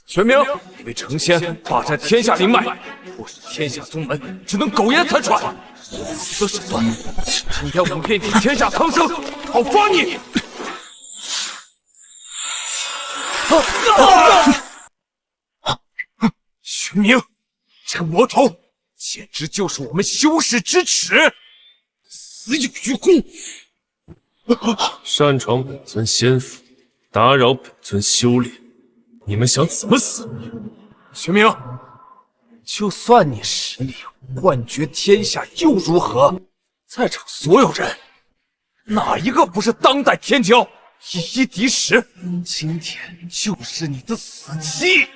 玄冥，你为成仙霸占天下灵脉，迫使天下宗门只能苟延残喘，死的手段，今天我遍体天下苍生，好发你！玄冥，这个魔头简直就是我们修士之耻，死有余辜！擅闯本尊仙府，打扰本尊修炼，你们想怎么死？玄冥，就算你实力冠绝天下又如何？在场所有人，哪一个不是当代天骄，一一敌十？今天就是你的死期！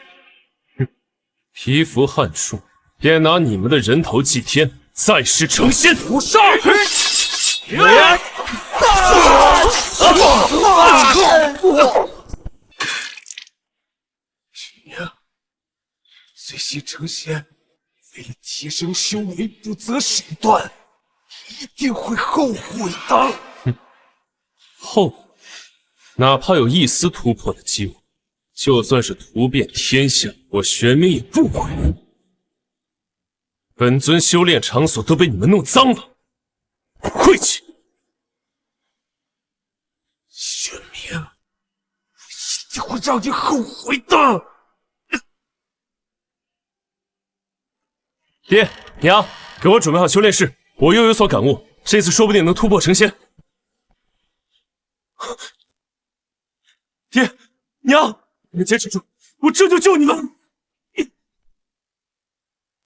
蚍蜉撼树，便拿你们的人头祭天，再世成仙！不上！玄冥，最新成仙，为了提升修为不择手段，一定会后悔的。后悔？哪怕有一丝突破的机会，就算是图遍天下，我玄冥也不会。本尊修炼场所都被你们弄脏了，晦气！玄冥，我一定会让你后悔的。爹娘，给我准备好修炼室，我又有所感悟，这次说不定能突破成仙。爹娘，你们坚持住，我这就救你们！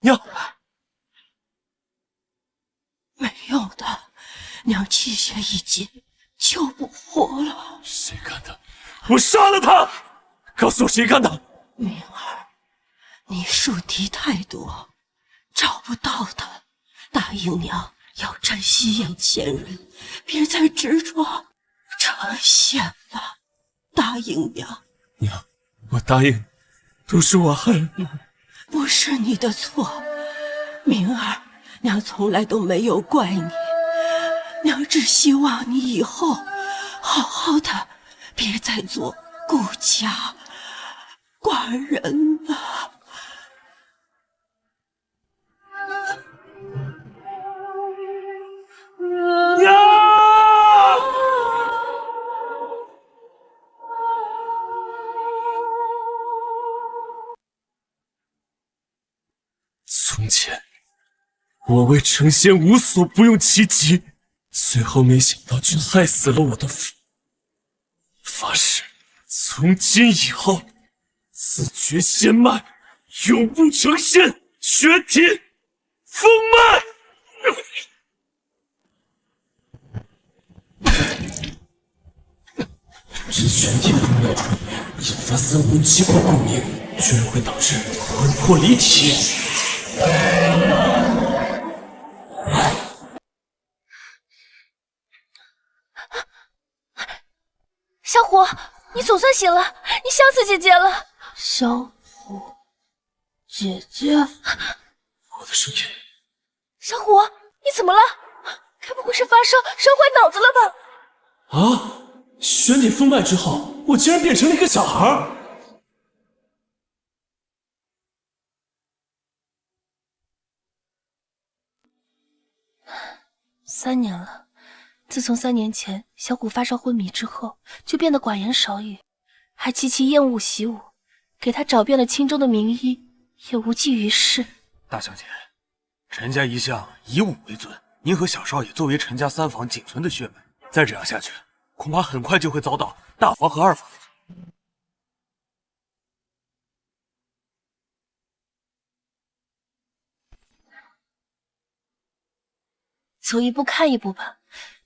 娘，没有的，娘气血已尽，救不活了。谁干的？我杀了他！告诉我谁干的！明儿，你树敌太多，找不到他。答应娘要珍惜眼前人，别再执着成仙了。答应娘。娘，我答应，都是我害你。不是你的错，明儿，娘从来都没有怪你。娘只希望你以后好好的，别再做顾家寡人了。从前，我为成仙无所不用其极，最后没想到却害死了我的父。发誓，从今以后，自绝仙脉，永不成仙，玄体封脉。这玄体封脉传言，引发三魂七魄共鸣，居然会导致魂魄离体。小虎，你总算醒了，你想死姐姐了。小虎，姐姐，我的声音。小虎，你怎么了？该不会是发烧烧坏脑子了吧？啊！玄体封脉之后，我竟然变成了一个小孩。3年了，自从3年前小虎发烧昏迷之后，就变得寡言少语，还极其厌恶习武，给他找遍了青州的名医，也无济于事。大小姐，陈家一向以武为尊，您和小少爷作为陈家3房仅存的血脉，再这样下去，恐怕很快就会遭到大房和2房。走一步看一步吧，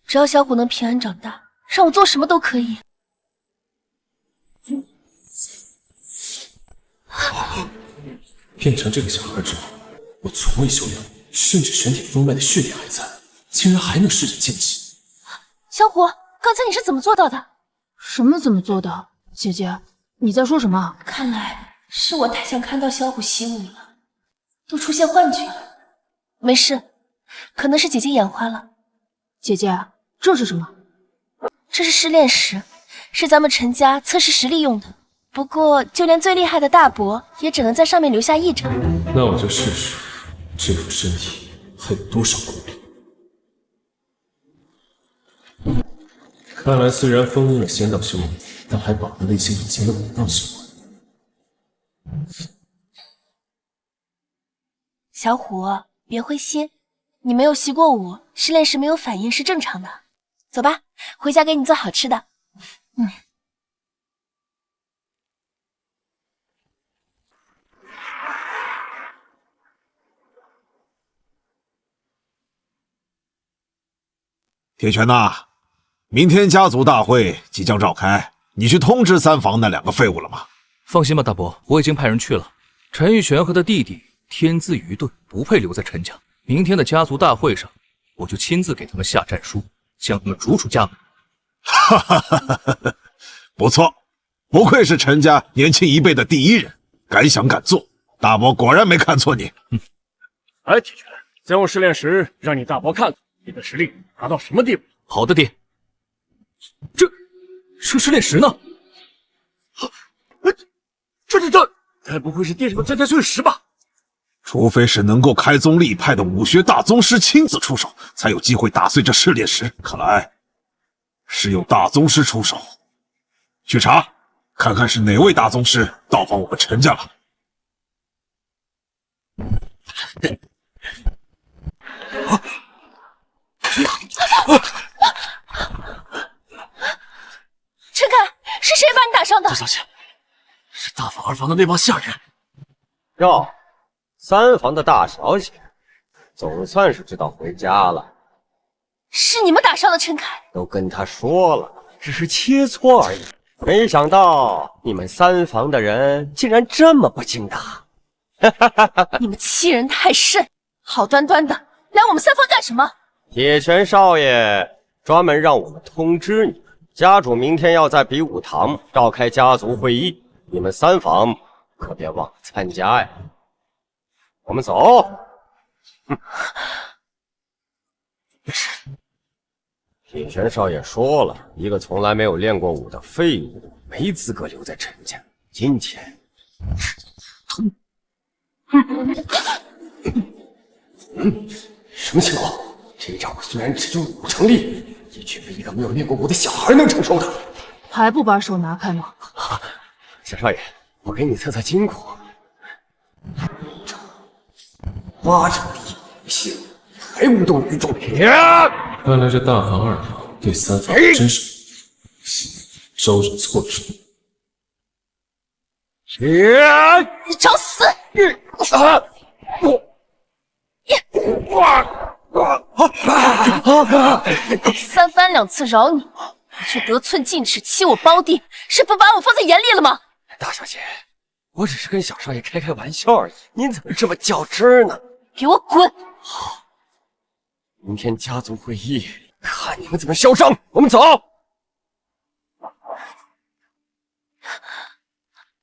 只要小虎能平安长大，让我做什么都可以。变成这个小孩之后，我从未修炼，甚至玄体封脉的血力还在，竟然还能施展剑气。小虎，刚才你是怎么做到的？什么怎么做到？姐姐，你在说什么？看来是我太想看到小虎习武了，都出现幻觉了。没事，可能是姐姐眼花了。姐姐，这是什么？这是试炼石，是咱们陈家测试实力用的，不过就连最厉害的大伯也只能在上面留下一掌。那我就试试这副身体还有多少功力。看来虽然封印了仙道修为，但还保留了一些以前的武道修为。小虎，别灰心，你没有习过武，失恋时没有反应是正常的。走吧，回家给你做好吃的。铁拳呐，明天家族大会即将召开，你去通知三房那2个废物了吗？放心吧，大伯，我已经派人去了。陈玉璇和他弟弟天资愚钝，不配留在陈家。明天的家族大会上，我就亲自给他们下战书，将他们逐出家门。哈哈哈哈！不错，不愧是陈家年轻一辈的第一人，敢想敢做。大伯果然没看错你。哎，铁拳，在我试炼时，让你大伯看看你的实力达到什么地步。好的，爹。这试炼石呢？这，该不会是地上的战天碎石吧？除非是能够开宗立派的武学大宗师亲自出手，才有机会打碎这试炼石。看来是由大宗师出手。去查，看看是哪位大宗师到访我们陈家了。陈凯，是谁把你打伤的？这小姐是大房二房的那帮下人。哟，三房的大小姐，总算是知道回家了。是你们打伤了陈凯？都跟他说了，只是切磋而已。没想到你们三房的人竟然这么不经打！你们欺人太甚，好端端的来我们三房干什么？铁拳少爷专门让我们通知你们，家主明天要在比武堂召开家族会议，你们三房可别忘了参加呀。我们走。铁拳少爷说了，一个从来没有练过武的废物没资格留在陈家。今天，什么情况？这一招虽然只有武成立，也绝非一个没有练过武的小孩能承受的。还不把手拿开吗？小少爷，我给你测测筋骨。8成力不行，还无动于衷。看来这大房二房对三房真是招惹错人。你找死！三番两次饶你，却得寸进尺，欺我胞弟，是不把我放在眼里了吗？大小姐，我只是跟小少爷开开玩笑而已，您怎么这么较真呢？给我滚！明天家族会议，看你们怎么嚣张！我们走。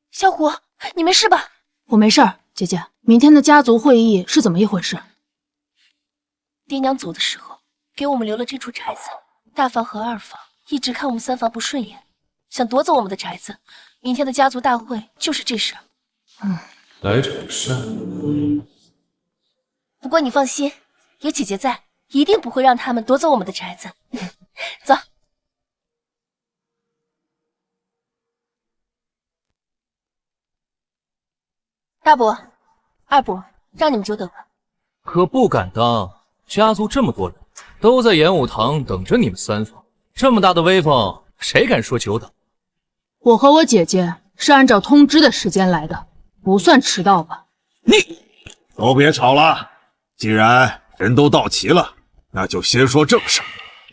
小虎，你没事吧？我没事儿，姐姐。明天的家族会议是怎么一回事？爹娘走的时候，给我们留了这处宅子。大房和二房一直看我们三房不顺眼，想夺走我们的宅子。明天的家族大会就是这事。来者不善。不过你放心，有姐姐在，一定不会让他们夺走我们的宅子。走。大伯、二伯，让你们久等了。可不敢当，家族这么多人，都在演武堂等着你们三房，这么大的威风，谁敢说久等？我和我姐姐是按照通知的时间来的，不算迟到吧？你都别吵了，既然人都到齐了，那就先说正事。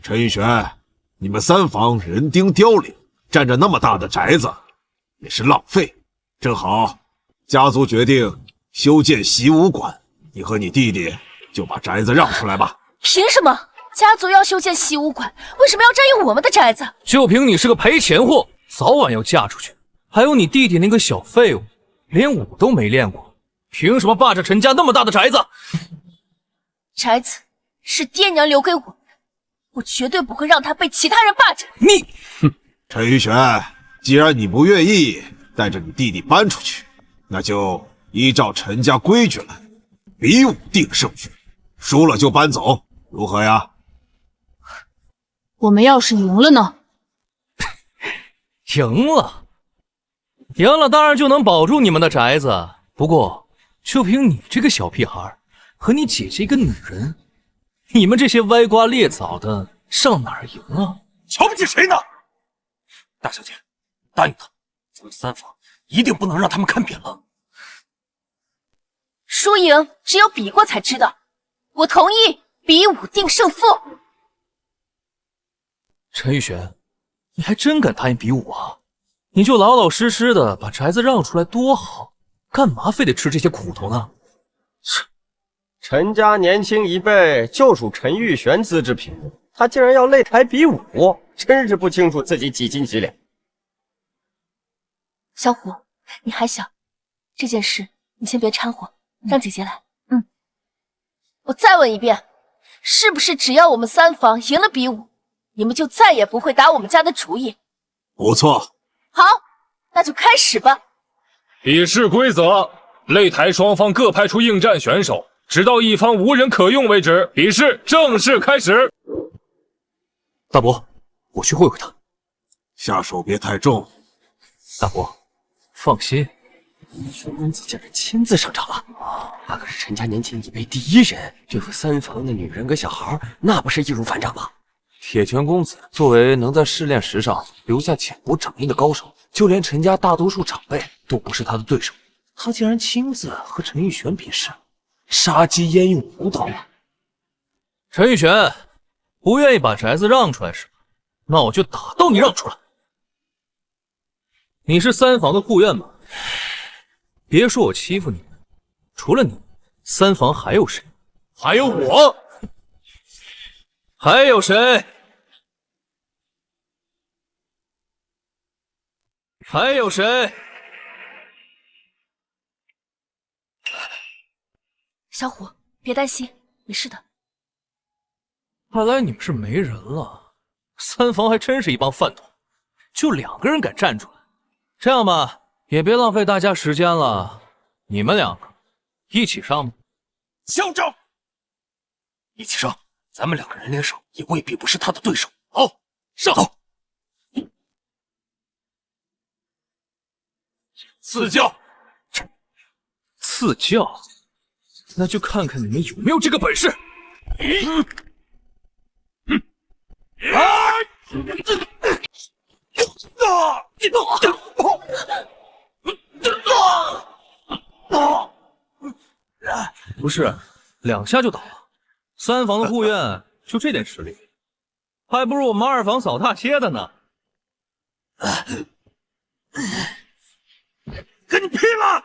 陈玉璇，你们三房人丁凋零，占着那么大的宅子，也是浪费。正好家族决定修建习武馆，你和你弟弟就把宅子让出来吧。凭什么？家族要修建习武馆，为什么要占用我们的宅子？就凭你是个赔钱货，早晚要嫁出去。还有你弟弟那个小废物，连武都没练过，凭什么霸着陈家那么大的宅子？宅子是爹娘留给我的，我绝对不会让他被其他人霸占。你，陈玉璇，既然你不愿意，带着你弟弟搬出去，那就依照陈家规矩来，比武定胜负，输了就搬走，如何呀？我们要是赢了呢？赢了，当然就能保住你们的宅子。不过，就凭你这个小屁孩和你姐姐一个女人，你们这些歪瓜裂枣的上哪儿赢啊？瞧不起谁呢？大小姐，答应他，咱们三房一定不能让他们看扁了。输赢只有比过才知道，我同意比武定胜负。陈玉璇，你还真敢答应比武啊？你就老老实实的把宅子让出来多好，干嘛非得吃这些苦头呢？陈家年轻一辈就属陈玉璇资质品，他竟然要擂台比武，真是不清楚自己几斤几两。小虎，你还小，这件事你先别掺和，让姐姐来。我再问一遍，是不是只要我们三房赢了比武，你们就再也不会打我们家的主意？不错。好，那就开始吧。比试规则：擂台双方各派出应战选手，直到一方无人可用为止。比试正式开始。大伯，我去会会他。下手别太重。大伯，放心，玄公子竟然亲自上场了，那可是陈家年轻一辈第一人，对付三房的女人跟小孩，那不是易如反掌吗？铁拳公子作为能在试炼石上留下潜伏掌印的高手，就连陈家大多数长辈都不是他的对手，他竟然亲自和陈玉璇比试，杀鸡焉用牛刀啊！陈玉璇，不愿意把宅子让出来是吧？那我就打到你让出来。你是三房的护院吗？别说我欺负你，除了你，三房还有谁？还有我。还有谁？还有谁？小虎，别担心，没事的。看来你们是没人了，三房还真是一帮饭桶，就2个人敢站出来。这样吧，也别浪费大家时间了，你们2个一起上吧。校长，一起上，咱们2个人联手也未必不是他的对手。好，上！走。赐教，赐教，那就看看你们有没有这个本事。不是，2下就倒了。三房的护院就这点实力，还不如我们2房扫大街的呢。跟你拼了！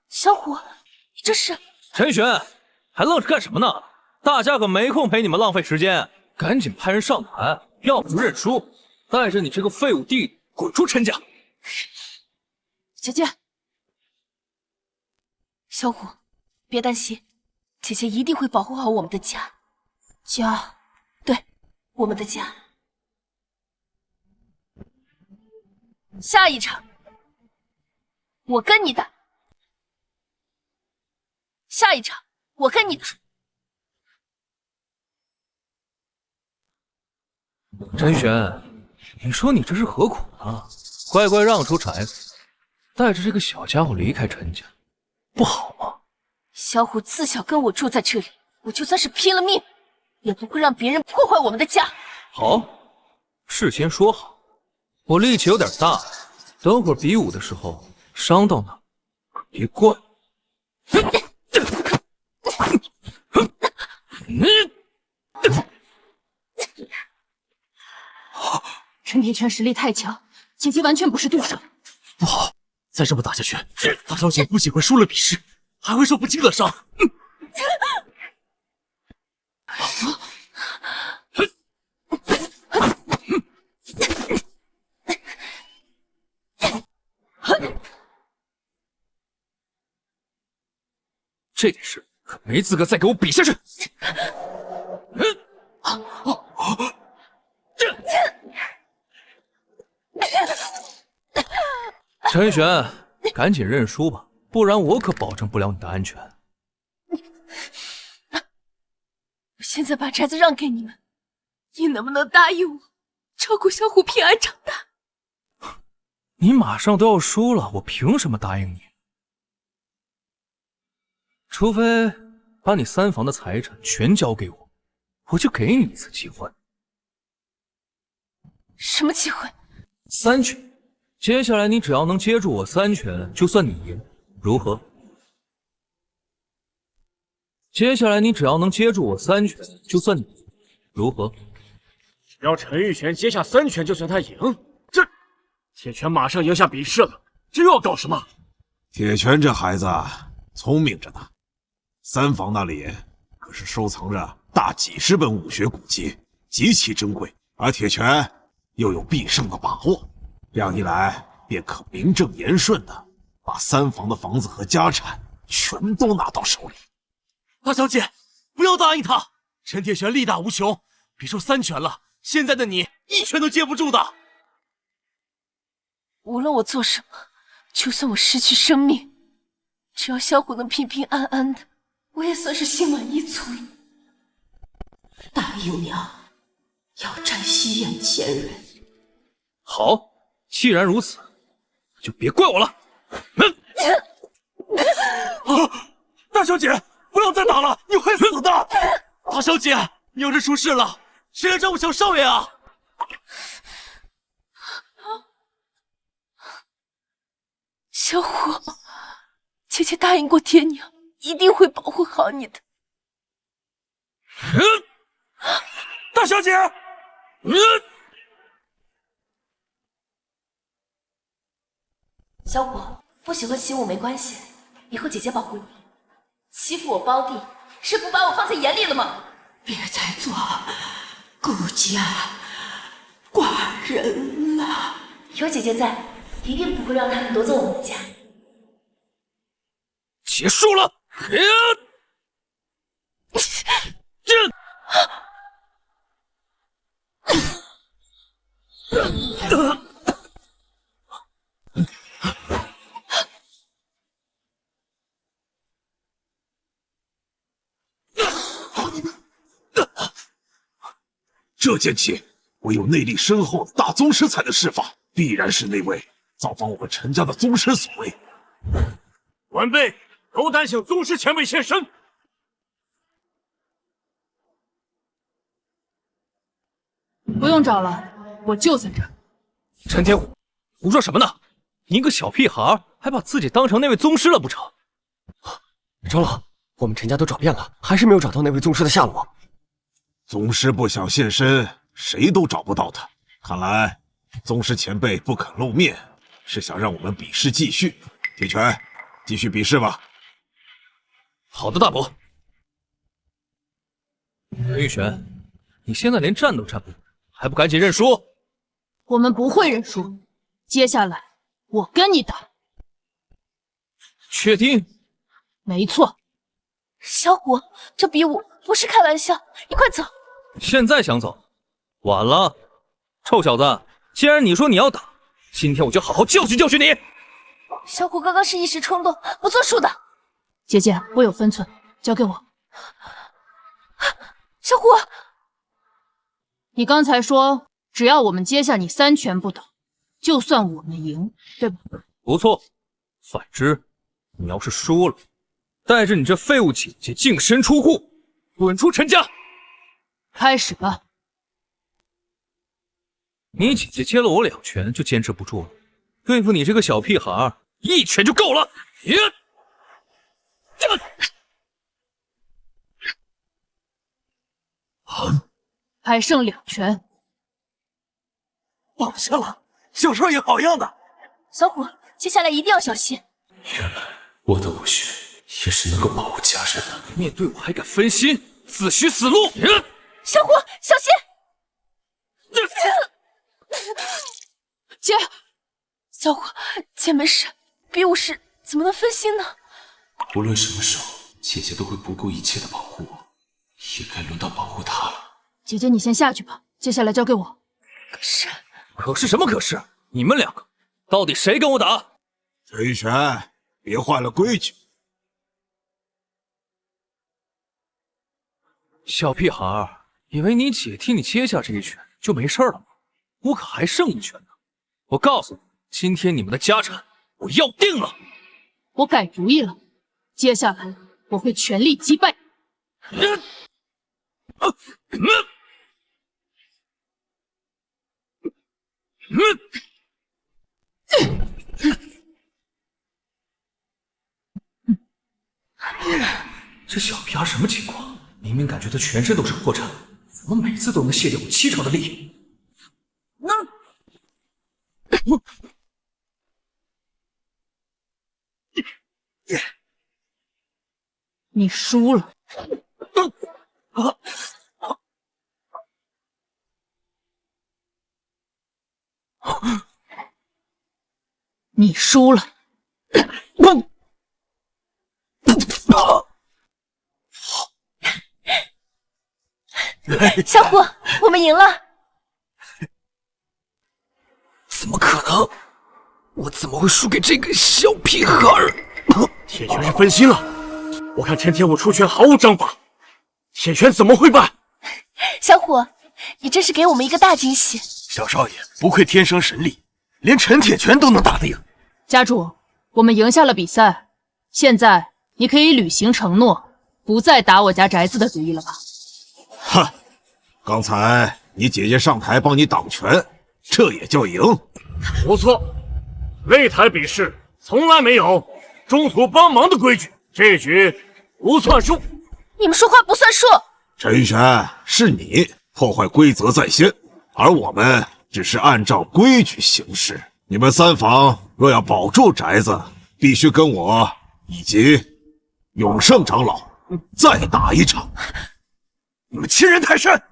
小虎，你这是？陈璇，还愣着干什么呢？大家可没空陪你们浪费时间，赶紧派人上台，要不就认输，带着你这个废物弟弟滚出陈家。姐姐，小虎，别担心，姐姐一定会保护好我们的家。家，对，我们的家。下一场，我跟你打。下一场，我跟你打。陈璇，你说你这是何苦呢？乖乖让出宅子，带着这个小家伙离开陈家，不好吗？小虎自小跟我住在这里，我就算是拼了命，也不会让别人破坏我们的家。好，事先说好，我力气有点大，等会儿比武的时候伤到哪，可别怪我。陈铁拳实力太强，姐姐完全不是对手。不好，再这么打下去，大小姐不仅会输了比试，还会受不轻的伤。这件事可没资格再给我比下去。陈玄，赶紧认输吧，不然我可保证不了你的安全。我现在把宅子让给你们，你能不能答应我，照顾小虎平安长大？你马上都要输了，我凭什么答应你？除非把你三房的财产全交给我，我就给你一次机会。什么机会？3拳。接下来你只要能接住我3拳，就算你赢，如何？接下来你只要能接住我3拳，就算你赢，如何？只要陈玉璇接下3拳，就算他赢。这铁拳马上赢下比试了，这又要搞什么？铁拳这孩子聪明着呢，三房那里可是收藏着大几十本武学古籍，极其珍贵，而铁拳又有必胜的把握。这样一来，便可名正言顺的把三房的房子和家产全都拿到手里。大小姐，不要答应他！陈铁拳力大无穷，别说3拳了，现在的你1拳都接不住的。无论我做什么，就算我失去生命，只要小虎能平平安安的，我也算是心满意足了。答应娘，要珍惜眼前人。好。既然如此，就别怪我了。大小姐，不要再打了，你会死的！大小姐，你要是出事了，谁来照顾小少爷啊？小虎，姐姐答应过爹娘，一定会保护好你的。大小姐，小虎，不喜欢习武没关系，以后姐姐保护你。欺负我胞弟，是不把我放在眼里了吗？别再做孤家寡人了。有姐姐在，一定不会让他们夺走我们的家。结束了。这剑气唯有内力深厚的大宗师才能施法，必然是那位造访我们陈家的宗师所为。晚辈斗胆请宗师前辈现身。不用找了，我就在这儿。陈天虎，胡说什么呢？你一个小屁孩，还把自己当成那位宗师了不成？长老，我们陈家都找遍了，还是没有找到那位宗师的下落。宗师不想现身，谁都找不到他。看来宗师前辈不肯露面，是想让我们比试继续。铁拳，继续比试吧。好的，大伯。陈玉璇，你现在连站都站不稳，还不赶紧认输？我们不会认输，接下来我跟你打。确定？没错。小虎，这比武不是开玩笑，你快走。现在想走，晚了。臭小子，既然你说你要打，今天我就好好教训教训你。小虎刚刚是一时冲动，不作数的。姐姐，我有分寸，交给我。小虎，你刚才说，只要我们接下你3拳不倒，就算我们赢，对吧？不错。反之，你要是输了，带着你这废物姐姐净身出户，滚出陈家！开始吧。你姐姐接了我2拳就坚持不住了，对付你这个小屁孩，1拳就够了。还剩2拳。放下了，小少爷好样的！小虎，接下来一定要小心。原来我的武学也是能够保护家人的。面对我还敢分心，自寻死路！小虎，小心！姐，小虎，姐没事，比武时怎么能分心呢？无论什么时候，姐姐都会不顾一切的保护我，也该轮到保护她了。姐姐你先下去吧，接下来交给我。可是什么可是？你们两个到底谁跟我打？陈玉璇，别坏了规矩。小屁孩儿，以为你姐替你接下这一拳就没事了吗？我可还剩一拳呢！我告诉你，今天你们的家产我要定了。我改主意了，接下来我会全力击败你。这小屁孩什么情况？明明感觉他全身都是破绽，怎么每次都能卸掉我7成的力？你输了。你输了。小虎，我们赢了！怎么可能？我怎么会输给这个小屁孩？铁拳是分心了，我看陈天武出拳毫无章法，铁拳怎么会败？小虎，你真是给我们一个大惊喜！小少爷不愧天生神力，连陈铁拳都能打得赢。家主，我们赢下了比赛，现在你可以履行承诺，不再打我家宅子的主意了吧？哼，刚才你姐姐上台帮你挡拳，这也叫赢？不错，擂台比试从来没有中途帮忙的规矩，这局不算数。你们说话不算数。陈玉璇，是你破坏规则在先，而我们只是按照规矩行事。你们三房若要保住宅子，必须跟我以及永胜长老再打一场。你们欺人太甚！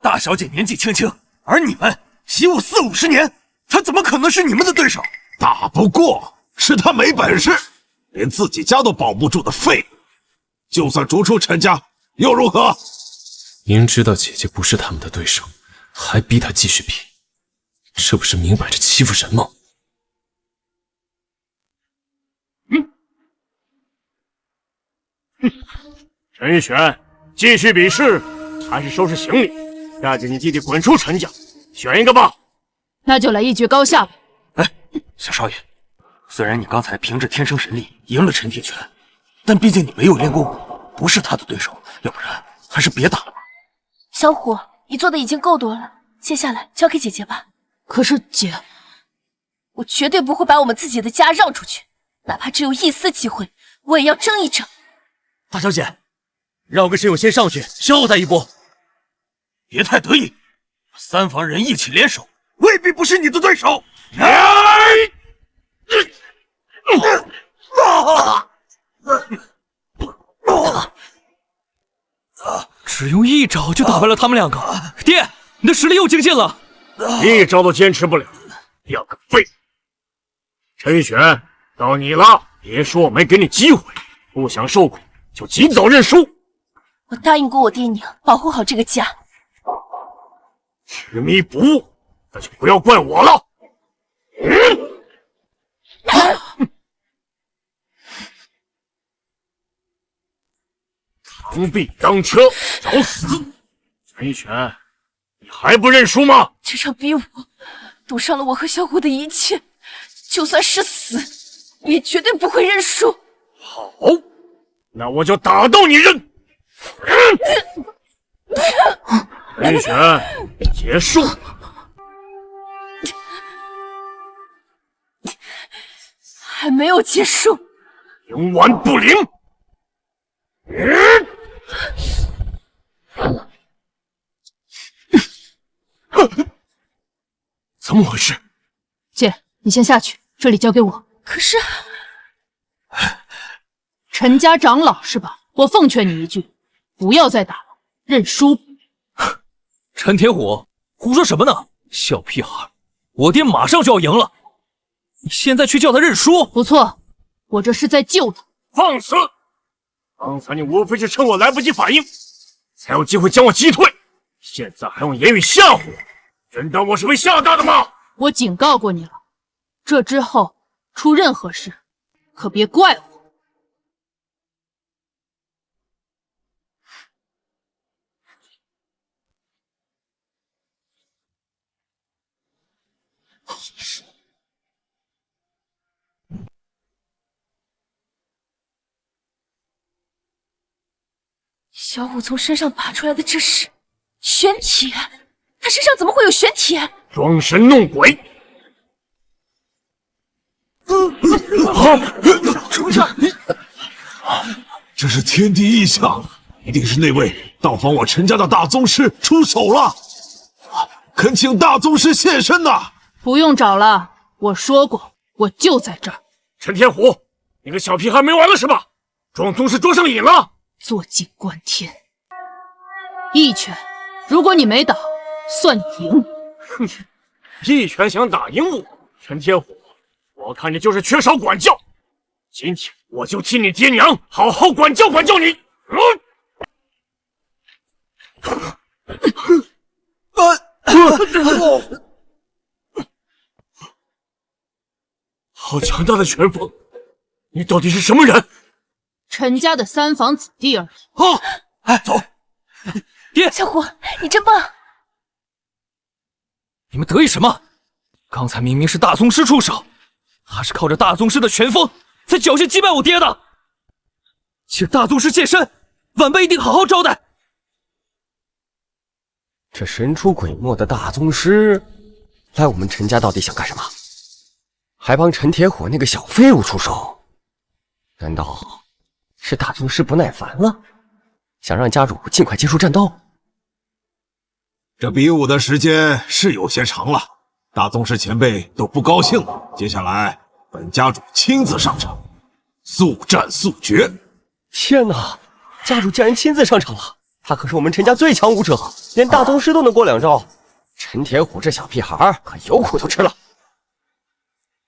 大小姐年纪轻轻，而你们习武40、50年，她怎么可能是你们的对手？打不过是他没本事，连自己家都保不住的废物，就算逐出陈家又如何？明知道姐姐不是他们的对手，还逼她继续比，这不是明摆着欺负人吗？陈玉璇，继续比试还是收拾行李，带着你弟弟滚出陈家，选一个吧。那就来一决高下吧。哎，小少爷，虽然你刚才凭着天生神力赢了陈铁拳，但毕竟你没有练功，不是他的对手，要不然还是别打了吧。小虎，你做的已经够多了，接下来交给姐姐吧。可是姐，我绝对不会把我们自己的家让出去，哪怕只有一丝机会，我也要争一争。大小姐，让我跟沈勇先上去消耗他一波。别太得意，三房人一起联手，未必不是你的对手。只用一招就打败了他们两个，爹，你的实力又精进了。一招都坚持不了，两个废物！陈玉璇，到你了，别说我没给你机会，不想受苦就尽早认输。我答应过我爹娘，保护好这个家。执迷不悟，那就不要怪我了。螳臂当车，找死！陈玉璇，你还不认输吗？这场比武赌上了我和小虎的一切，就算是死，也绝对不会认输。好，那我就打到你认。陈玉璇，结束。还没有结束，冥顽不灵。怎么回事？姐，你先下去，这里交给我。可是陈家长老是吧？我奉劝你一句，不要再打了，认输。陈铁虎，胡说什么呢？小屁孩，我爹马上就要赢了，你现在却叫他认输？不错，我这是在救他。放肆！刚才你无非是趁我来不及反应，才有机会将我击退。现在还用言语吓唬我，真当我是被吓大的吗？我警告过你了，这之后出任何事，可别怪我。小五从身上拔出来的这是玄铁，他身上怎么会有玄铁？装神弄鬼！这是天地异象，一定是那位到访我陈家的大宗师出手了。恳请大宗师现身呐！不用找了，我说过，我就在这儿。陈天虎，你个小屁孩没完了是吧？装宗师装上瘾了！坐井观天，一拳，如果你没倒，算你赢。哼，一拳想打赢我，陈天虎，我看你就是缺少管教。今天我就替你爹娘好好管教管教你。好强大的拳风，你到底是什么人？陈家的三房子弟而已。哦，哎，走。爹，小虎，你真棒！你们得意什么？刚才明明是大宗师出手，他是靠着大宗师的拳风才侥幸击败我爹的。请大宗师现身，晚辈一定好好招待。这神出鬼没的大宗师来我们陈家到底想干什么？还帮陈铁虎那个小废物出手？难道是大宗师不耐烦了，想让家主尽快结束战斗？这比武的时间是有些长了，大宗师前辈都不高兴了。接下来，本家主亲自上场，速战速决。天哪，家主竟然亲自上场了！他可是我们陈家最强武者，连大宗师都能过2招。陈铁虎这小屁孩可有苦头吃了。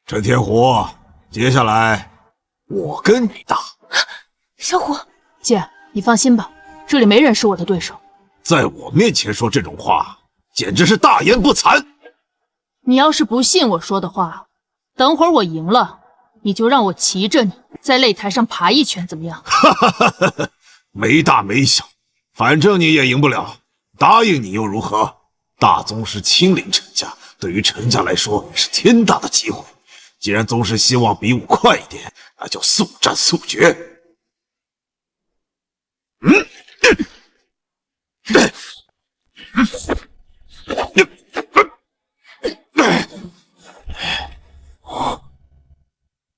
陈铁虎，接下来我跟你打。小虎，姐，你放心吧，这里没人是我的对手。在我面前说这种话，简直是大言不惭。你要是不信我说的话，等会儿我赢了，你就让我骑着你在擂台上爬一圈，怎么样？没大没小，反正你也赢不了，答应你又如何？大宗师亲临陈家，对于陈家来说是天大的机会。既然宗师希望比武快一点，那就速战速决。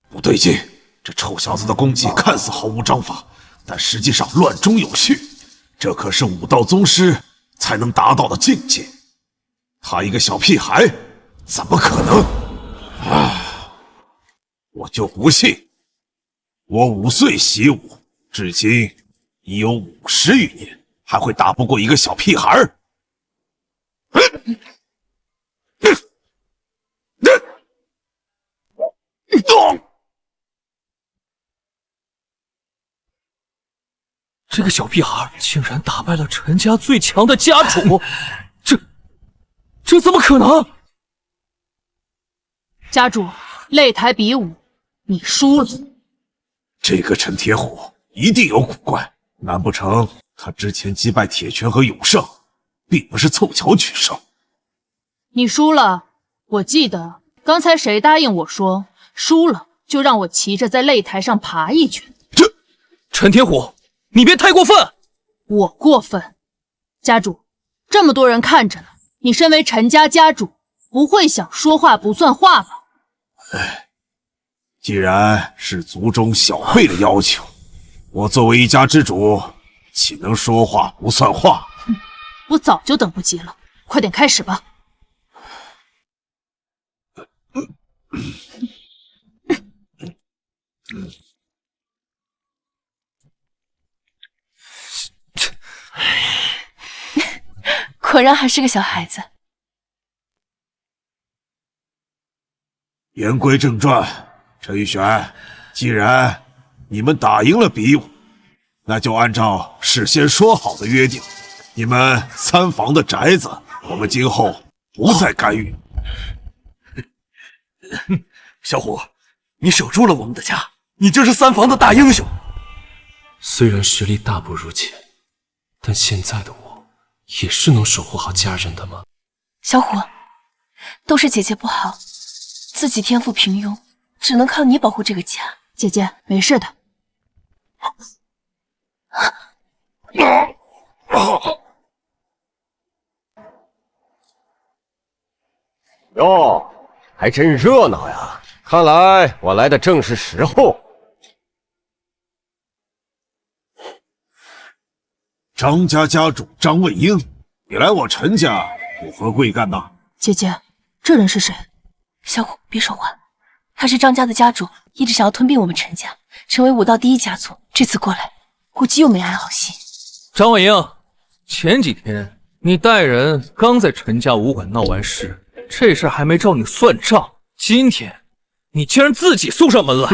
不对劲，这臭小子的攻击看似毫无章法，但实际上乱中有序，这可是武道宗师才能达到的境界。他一个小屁孩，怎么可能？我就不信，我5岁习武，至今已有50余年，还会打不过一个小屁孩？这个小屁孩竟然打败了陈家最强的家主，这怎么可能？家主，擂台比武，你输了。这个陈铁虎一定有古怪，难不成他之前击败铁拳和永胜，并不是凑巧取胜？你输了，我记得刚才谁答应我说输了就让我骑着在擂台上爬一圈？陈铁虎，你别太过分！我过分？家主，这么多人看着呢，你身为陈家家主，不会想说话不算话吧？既然是族中小辈的要求，我作为一家之主，岂能说话不算话？我早就等不及了，快点开始吧。果然还是个小孩子。言归正传，陈玉璇，既然你们打赢了比武，那就按照事先说好的约定，你们三房的宅子，我们今后不再干预。小虎，你守住了我们的家，你就是三房的大英雄。虽然实力大不如前，但现在的我也是能守护好家人的吗？小虎，都是姐姐不好，自己天赋平庸，只能靠你保护这个家。姐姐没事的。哟，还真热闹呀！看来我来的正是时候。张家家主张卫英，你来我陈家有何贵干呐？姐姐，这人是谁？小虎，别说话，他是张家的家主，一直想要吞并我们陈家，成为武道第一家族。这次过来，估计又没安好心。张伟英，前几天你带人刚在陈家武馆闹完事，这事还没找你算账，今天你竟然自己送上门来！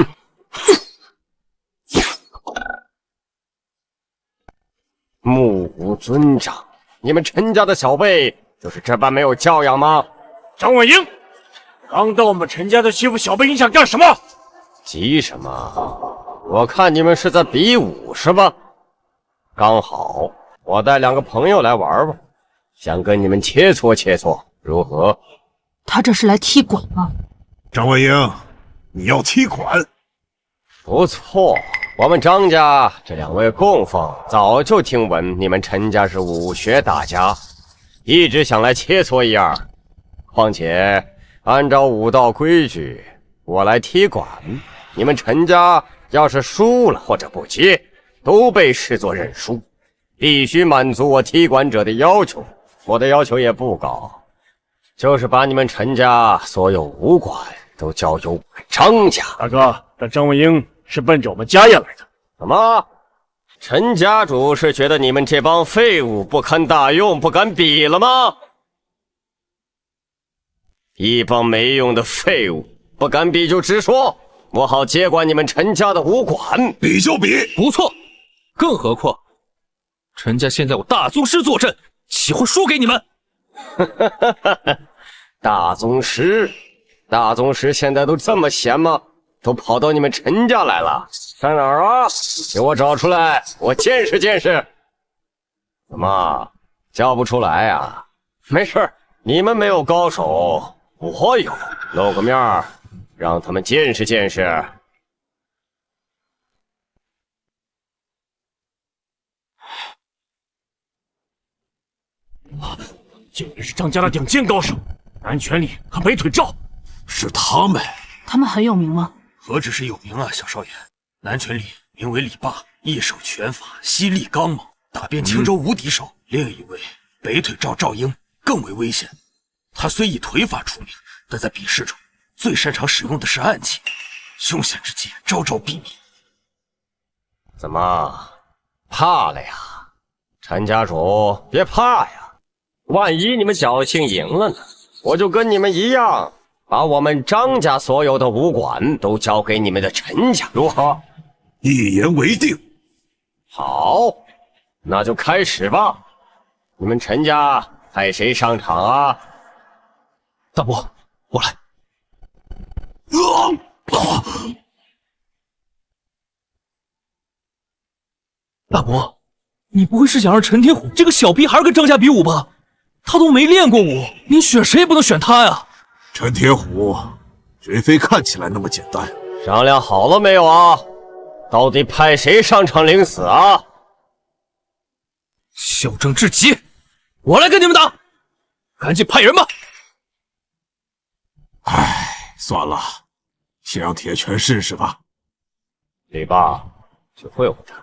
目无尊长，你们陈家的小辈就是这般没有教养吗？张伟英，刚到我们陈家就欺负小辈，你想干什么？急什么？我看你们是在比武是吧？刚好我带2个朋友来玩玩，想跟你们切磋切磋，如何？他这是来踢馆吗？张卫英，你要踢馆？不错，我们张家这2位供奉早就听闻你们陈家是武学大家，一直想来切磋一二。况且按照武道规矩，我来踢馆，你们陈家要是输了或者不接，都被视作认输，必须满足我踢馆者的要求。我的要求也不高，就是把你们陈家所有武馆都交由我们张家。大哥，这张卫英是奔着我们家业来的。怎么？陈家主是觉得你们这帮废物不堪大用，不敢比了吗？一帮没用的废物，不敢比就直说，我好接管你们陈家的武馆。比就比，不错，更何况陈家现在有大宗师坐镇，岂会输给你们？大宗师现在都这么闲吗？都跑到你们陈家来了？在哪儿啊？给我找出来，我见识见识。怎么叫不出来啊？没事，你们没有高手，我有，露个面儿，让他们见识见识。竟然是张家的顶尖高手，南拳里和北腿赵，是他们。他们很有名吗？何止是有名啊，小少爷！南拳里名为李霸，一手拳法犀利刚猛，打遍青州无敌手。另一位北腿赵英更为危险，他虽以腿法出名，但在比试中最擅长使用的是暗器，凶险之极，招招毙命。怎么怕了呀？陈家主别怕呀，万一你们侥幸赢了呢，我就跟你们一样，把我们张家所有的武馆都交给你们的陈家，如何？一言为定。好，那就开始吧。你们陈家派谁上场啊？大伯，我来。大伯，你不会是想让陈天虎这个小屁孩跟张家比武吧？他都没练过武，你选谁也不能选他呀。陈天虎绝非看起来那么简单。商量好了没有啊？到底派谁上场领死啊？嚣张至极，我来跟你们打，赶紧派人吧。唉，算了，先让铁拳试试吧。李霸，去会会他。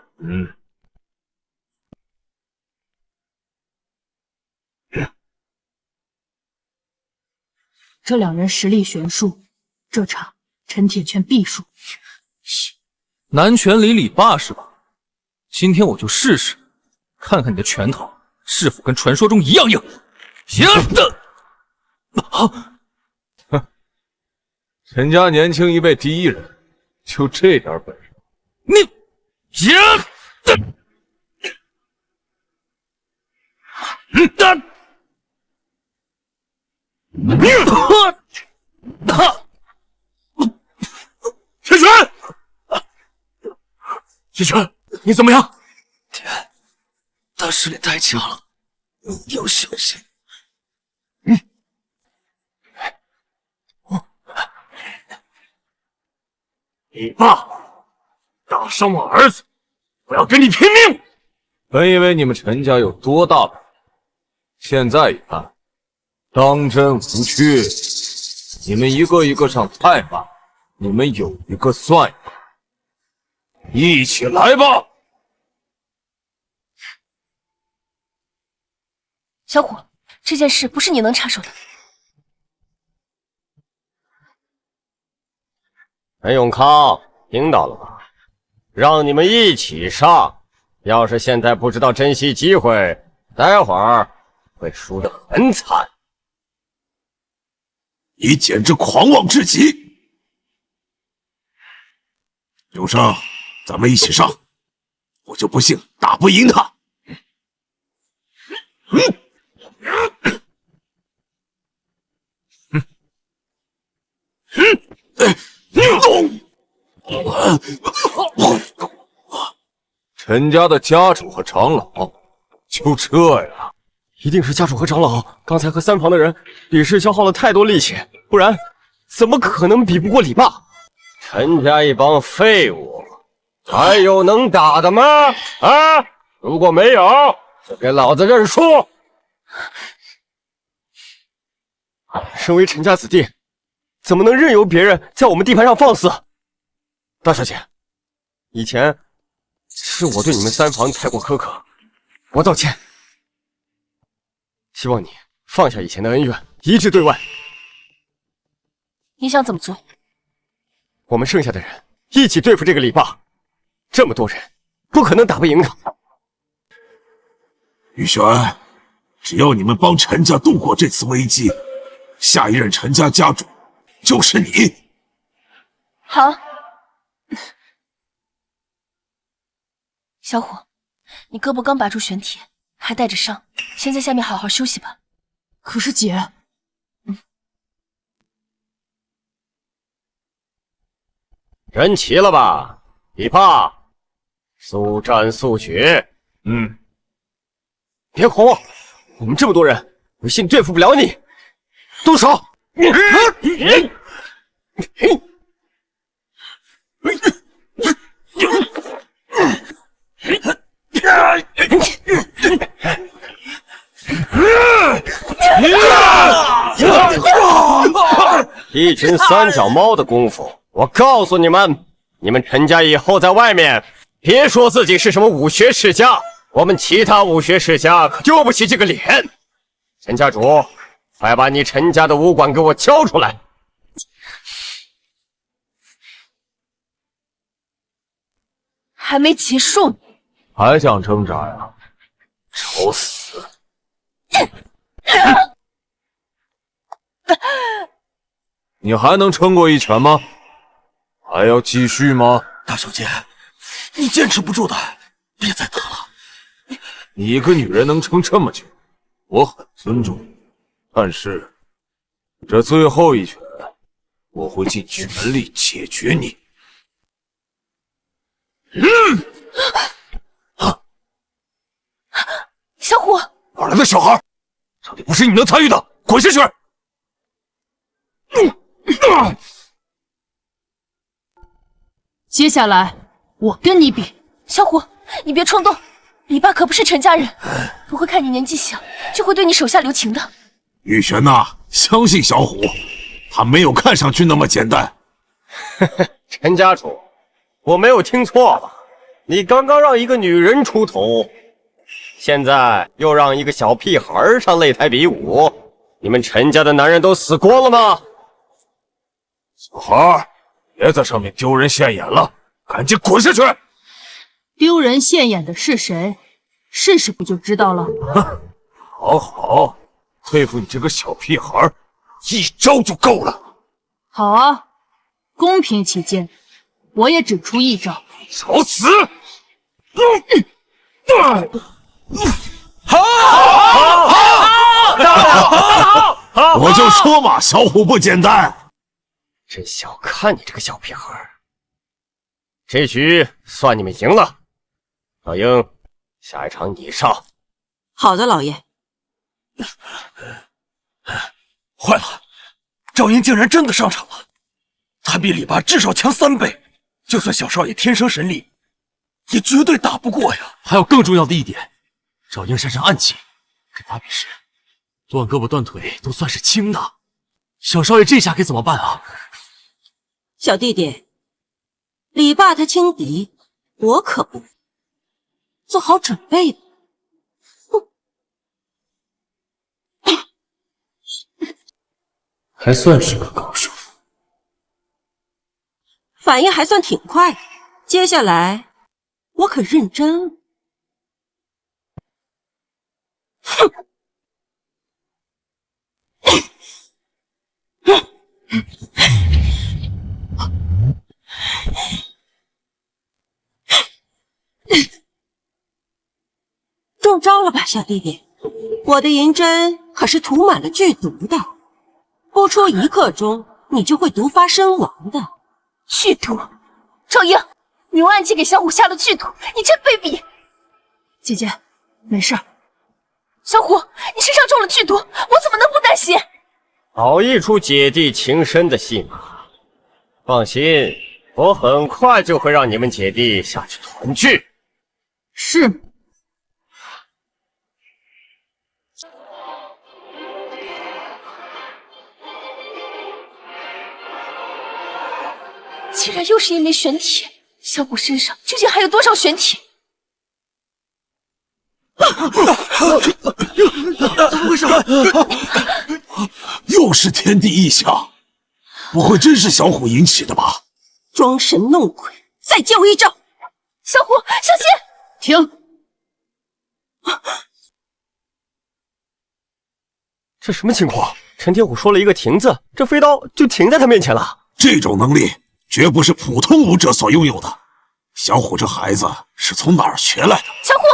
这2人实力悬殊，这场陈铁拳必输。南拳里李霸是吧？今天我就试试，看看你的拳头是否跟传说中一样硬。陈家年轻一辈第一人，就这点本事？你天玄，天玄，你怎么样？爹，他实力太强了，你要小心。你爸打伤我儿子，我要跟你拼命！本以为你们陈家有多大本，现在一看，当真无趣。你们一个一个上菜吧，你们有一个算一个，一起来吧！小虎，这件事不是你能插手的。陈永康，听到了吧？让你们一起上，要是现在不知道珍惜机会，待会儿会输得很惨。你简直狂妄至极！刘生，咱们一起上，我就不信打不赢他。陈家的家主和长老，就这呀？一定是家主和长老刚才和三房的人比试消耗了太多力气，不然怎么可能比不过李霸？陈家一帮废物，还有能打的吗？啊！如果没有，就给老子认输！身为陈家子弟，怎么能任由别人在我们地盘上放肆？大小姐，以前是我对你们三房太过苛刻，我道歉。希望你放下以前的恩怨，一致对外。你想怎么做？我们剩下的人一起对付这个李霸，这么多人，不可能打不赢他。宇轩，只要你们帮陈家度过这次危机，下一任陈家家主就是你。好。小虎，你胳膊刚拔出玄铁，还带着伤，先在下面好好休息吧。可是姐，人齐了吧？李霸，速战速决。别狂妄，我们这么多人，有信对付不了你。动手！一群三脚猫的功夫，我告诉你们，你们陈家以后在外面别说自己是什么武学世家，我们其他武学世家可丢不起这个脸。陈家主，快把你陈家的武馆给我交出来！还没结束呢。还想挣扎呀？找死！你还能撑过一拳吗？还要继续吗？大小姐，你坚持不住的，别再打了。你一个女人能撑这么久，我很尊重你。但是，这最后一拳，我会尽全力解决你。小虎，哪来的小孩？这里不是你能参与的，滚下去！接下来我跟你比。小虎，你别冲动，李霸可不是陈家人，不会看你年纪小就会对你手下留情的。玉璇呐，相信小虎，他没有看上去那么简单。陈家主，我没有听错吧？你刚刚让一个女人出头，现在又让一个小屁孩上擂台比武，你们陈家的男人都死光了吗？小孩，别在上面丢人现眼了，赶紧滚下去！丢人现眼的是谁？试试不就知道了。好好，对付你这个小屁孩，一招就够了。好啊，公平起见，我也只出一招。找死！好！我就说嘛，小虎不简单。真小看你这个小屁孩儿。这局算你们赢了，老鹰，下一场你上。好的，老爷。坏了，赵英竟然真的上场了，他比李爸至少强3倍，就算小少爷天生神力，也绝对打不过呀。还有更重要的一点，赵英擅长暗器，跟他比试，断胳膊断腿都算是轻的。小少爷这下该怎么办啊？小弟弟，李爸他轻敌，我可不，做好准备吧。还算是个高手，反应还算挺快，接下来我可认真了。哼！中招了吧，小弟弟？我的银针可是涂满了剧毒的。不出1刻钟，你就会毒发身亡的。剧毒！赵英，你用暗器给小虎下了剧毒，你真卑鄙！姐姐，没事。小虎，你身上中了剧毒，我怎么能不担心？好一出姐弟情深的戏码！放心，我很快就会让你们姐弟下去团聚。是。竟然又是一枚玄体，小虎身上究竟还有多少玄体？怎么回事？又是天地异象，不会真是小虎引起的吧？装神弄鬼，再接我一招！小虎，小心！停！这什么情况？陈天虎说了一个停字，这飞刀就停在他面前了。这种能力绝不是普通武者所拥有的。小虎这孩子是从哪儿学来的？小虎，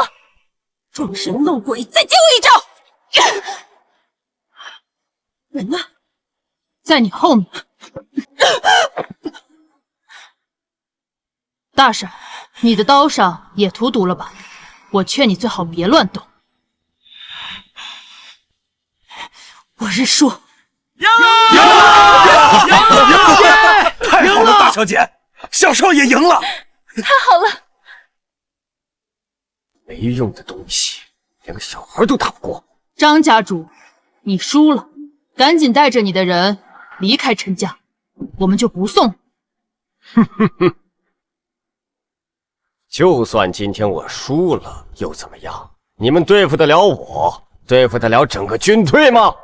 装神弄鬼，再接我一招！人呢？在你后面。大婶，你的刀上也涂毒了吧？我劝你最好别乱动。我是说，赢了！太好了，大小姐，小少爷赢了！太好了！没用的东西，连个小孩都打不过。张家主，你输了，赶紧带着你的人离开陈家，我们就不送。哼哼哼！就算今天我输了又怎么样？你们对付得了我？对付得了整个军队吗？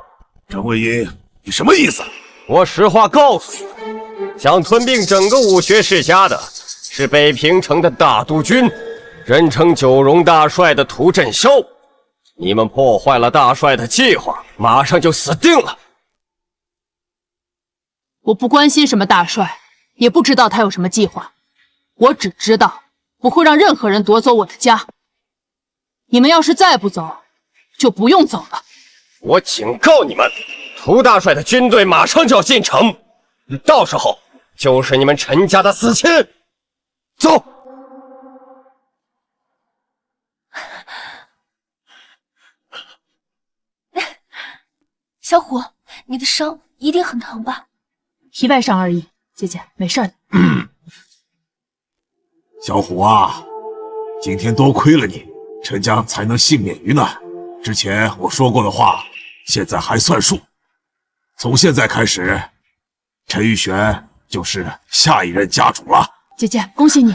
张文英，你什么意思？我实话告诉你们，想吞并整个武学世家的是北平城的大督军，人称九荣大帅的涂振霄。你们破坏了大帅的计划，马上就死定了。我不关心什么大帅，也不知道他有什么计划，我只知道不会让任何人夺走我的家。你们要是再不走，就不用走了。我警告你们，涂大帅的军队马上就要进城，到时候就是你们陈家的死期。走。小虎，你的伤一定很疼吧？皮外伤而已，姐姐没事的。小虎啊，今天多亏了你，陈家才能幸免于难。之前我说过的话，现在还算数。从现在开始，陈玉璇就是下一任家主了。姐姐，恭喜你！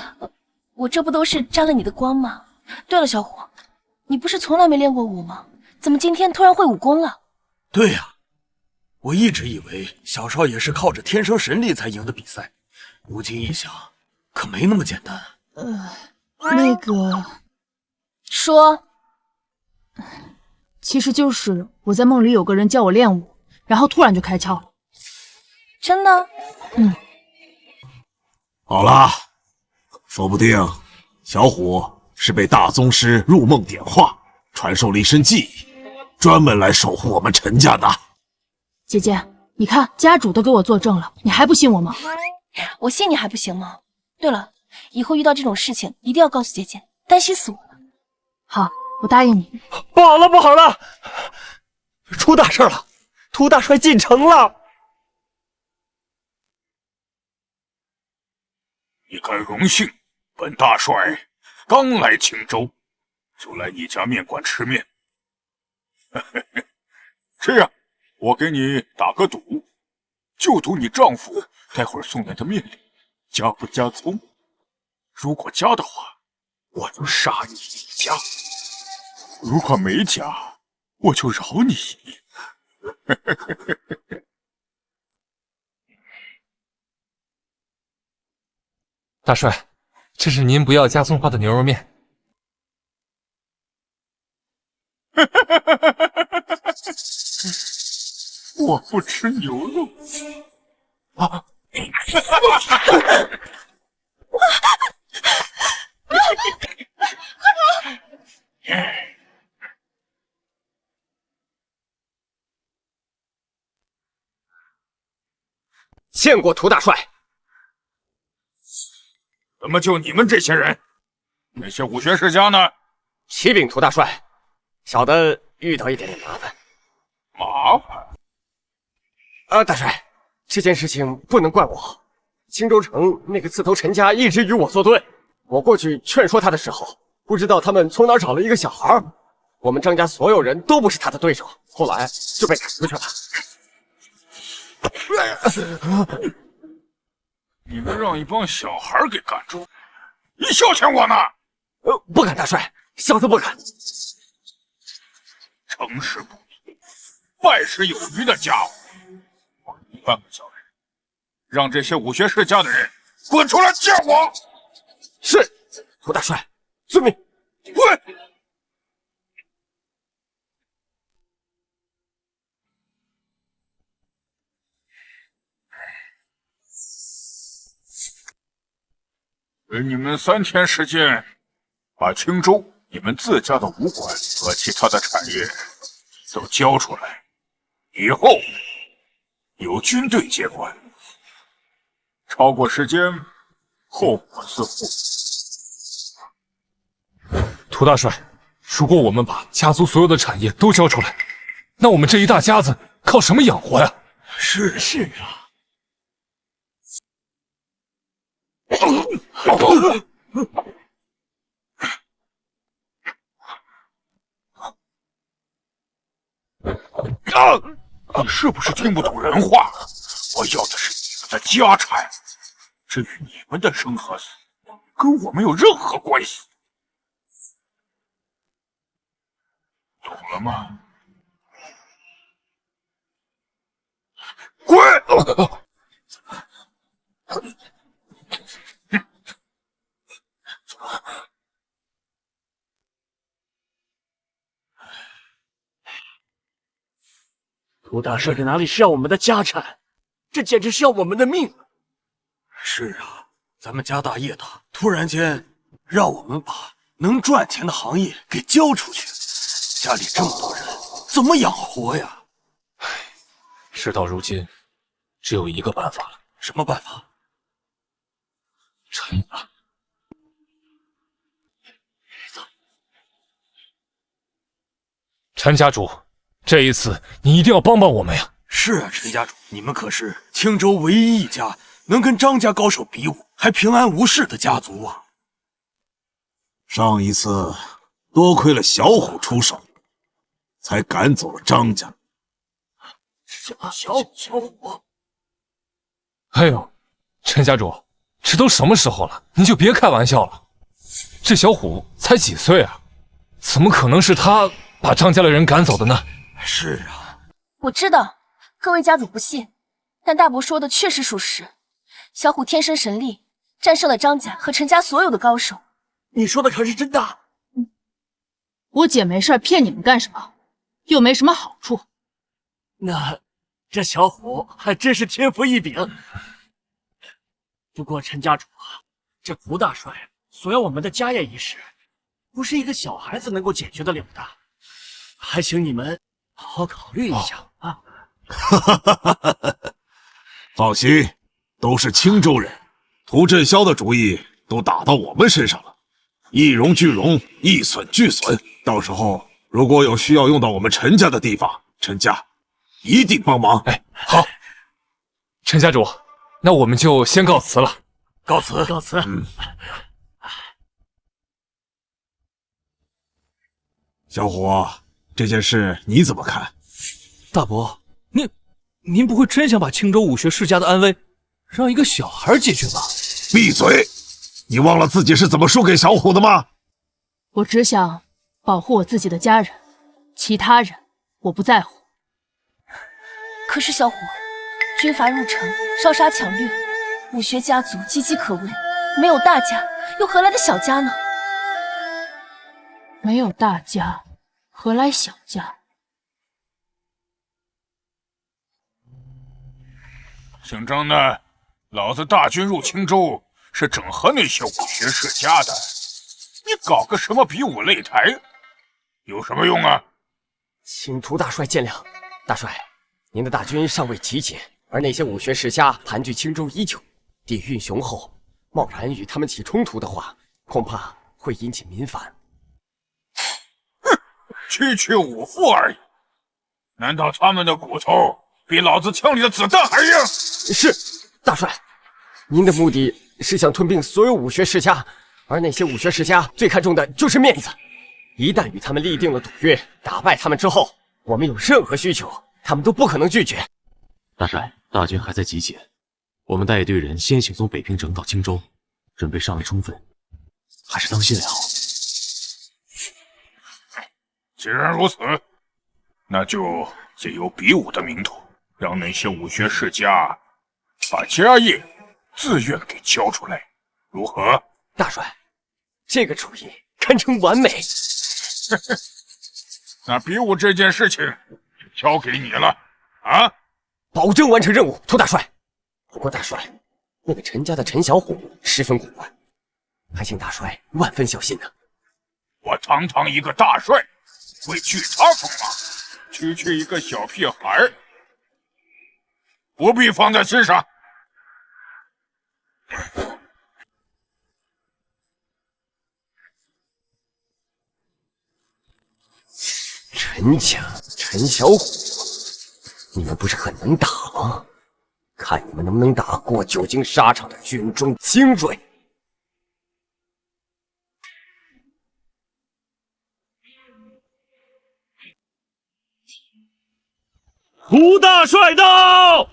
我这不都是沾了你的光吗？对了，小虎，你不是从来没练过武吗？怎么今天突然会武功了？对呀，我一直以为小少爷是靠着天生神力才赢的比赛，如今一想，可没那么简单。那个，说，其实就是我在梦里有个人教我练武，然后突然就开窍了。真的？好了，说不定小虎是被大宗师入梦点化，传授了一身技艺，专门来守护我们陈家的。姐姐，你看家主都给我作证了，你还不信我吗？我信你还不行吗？对了，以后遇到这种事情一定要告诉姐姐，担心死我了。好，我答应你。不好了，不好了，出大事了！涂大帅进城了。你该荣幸，本大帅刚来青州，就来你家面馆吃面。这样，我给你打个赌，就赌你丈夫待会儿送来的面里加不加葱。如果加的话，我就杀你一家；如果没加，我就饶你一命。大帅，这是您不要加葱花的牛肉面。我不吃牛肉。啊！见过涂大帅。怎么就你们这些人？那些武学世家呢？启禀涂大帅，小的遇到一点麻烦。麻烦？大帅，这件事情不能怪我。青州城那个刺头陈家一直与我作对，我过去劝说他的时候，不知道他们从哪找了一个小孩，我们张家所有人都不是他的对手，后来就被赶出去了。你们让一帮小孩给赶出，你消遣我呢？不敢，大帅，小的不敢。成事不易，败事有余的家伙，我1万个小人，让这些武学世家的人滚出来见我。是，涂大帅，遵命。滚！给你们3天时间，把青州你们自家的武馆和其他的产业都交出来，以后由军队接管。超过时间，后果自负。涂大帅，如果我们把家族所有的产业都交出来，那我们这一大家子靠什么养活呀？是啊。你是不是听不懂人话？我要的是你们的家产，至于你们的生和死，跟我没有任何关系，懂了吗？滚！涂大帅这哪里是要我们的家产，这简直是要我们的命！是啊，咱们家大业大，突然间让我们把能赚钱的行业给交出去，家里这么多人，怎么养活呀？事到如今，只有一个办法了。什么办法？陈家。陈家主，这一次你一定要帮帮我们呀！是啊，陈家主，你们可是青州唯一一家能跟张家高手比武还平安无事的家族啊！上一次多亏了小虎出手，才赶走了张家。小虎，哎呦，陈家主，这都什么时候了，您就别开玩笑了。这小虎才几岁啊，怎么可能是他把张家的人赶走的呢？是啊，我知道各位家主不信，但大伯说的确实属实。小虎天生神力，战胜了张家和陈家所有的高手。你说的可是真的？我姐没事骗你们干什么？又没什么好处。那这小虎还真是天赋异禀。不过陈家主啊，这涂大帅索要我们的家业一事，不是一个小孩子能够解决得了的，还请你们好好考虑一下啊！放心，都是青州人，屠镇萧的主意都打到我们身上了，一荣俱荣，一损俱损。到时候如果有需要用到我们陈家的地方，陈家一定帮忙。哎，好，陈家主，那我们就先告辞了。告辞，告辞。小虎，这件事你怎么看？大伯，您不会真想把青州武学世家的安危让一个小孩解决吧？闭嘴！你忘了自己是怎么输给小虎的吗？我只想保护我自己的家人，其他人我不在乎。可是小虎，军阀入城，烧杀抢掠，武学家族岌岌可危，没有大家，又何来的小家呢？没有大家，何来小家？姓张的，老子大军入青州是整合那些武学世家的，你搞个什么比武擂台，有什么用啊？请屠大帅见谅。大帅，您的大军尚未集结，而那些武学世家盘踞青州已久，底蕴雄厚，贸然与他们起冲突的话，恐怕会引起民反。区区武妇而已，难道他们的骨头比老子枪里的子弹还硬？是，大帅，您的目的是想吞并所有武学世家，而那些武学世家最看重的就是面子。一旦与他们立定了赌约，打败他们之后，我们有任何需求，他们都不可能拒绝。大帅，大军还在集结，我们带一队人先行从北平城到荆州，准备尚未充分，还是当心点好。既然如此，那就借由比武的名头，让那些武学世家把家业自愿给交出来，如何？大帅，这个主意堪称完美。那比武这件事情就交给你了啊！保证完成任务，屠大帅。不过大帅，那个陈家的陈小虎十分古怪，还请大帅万分小心呢。我堂堂一个大帅，会惧他锋吗？区一个小屁孩，不必放在心上。陈家陈小虎，你们不是很能打吗？看你们能不能打过久经沙场的军中精锐。屠大帅到！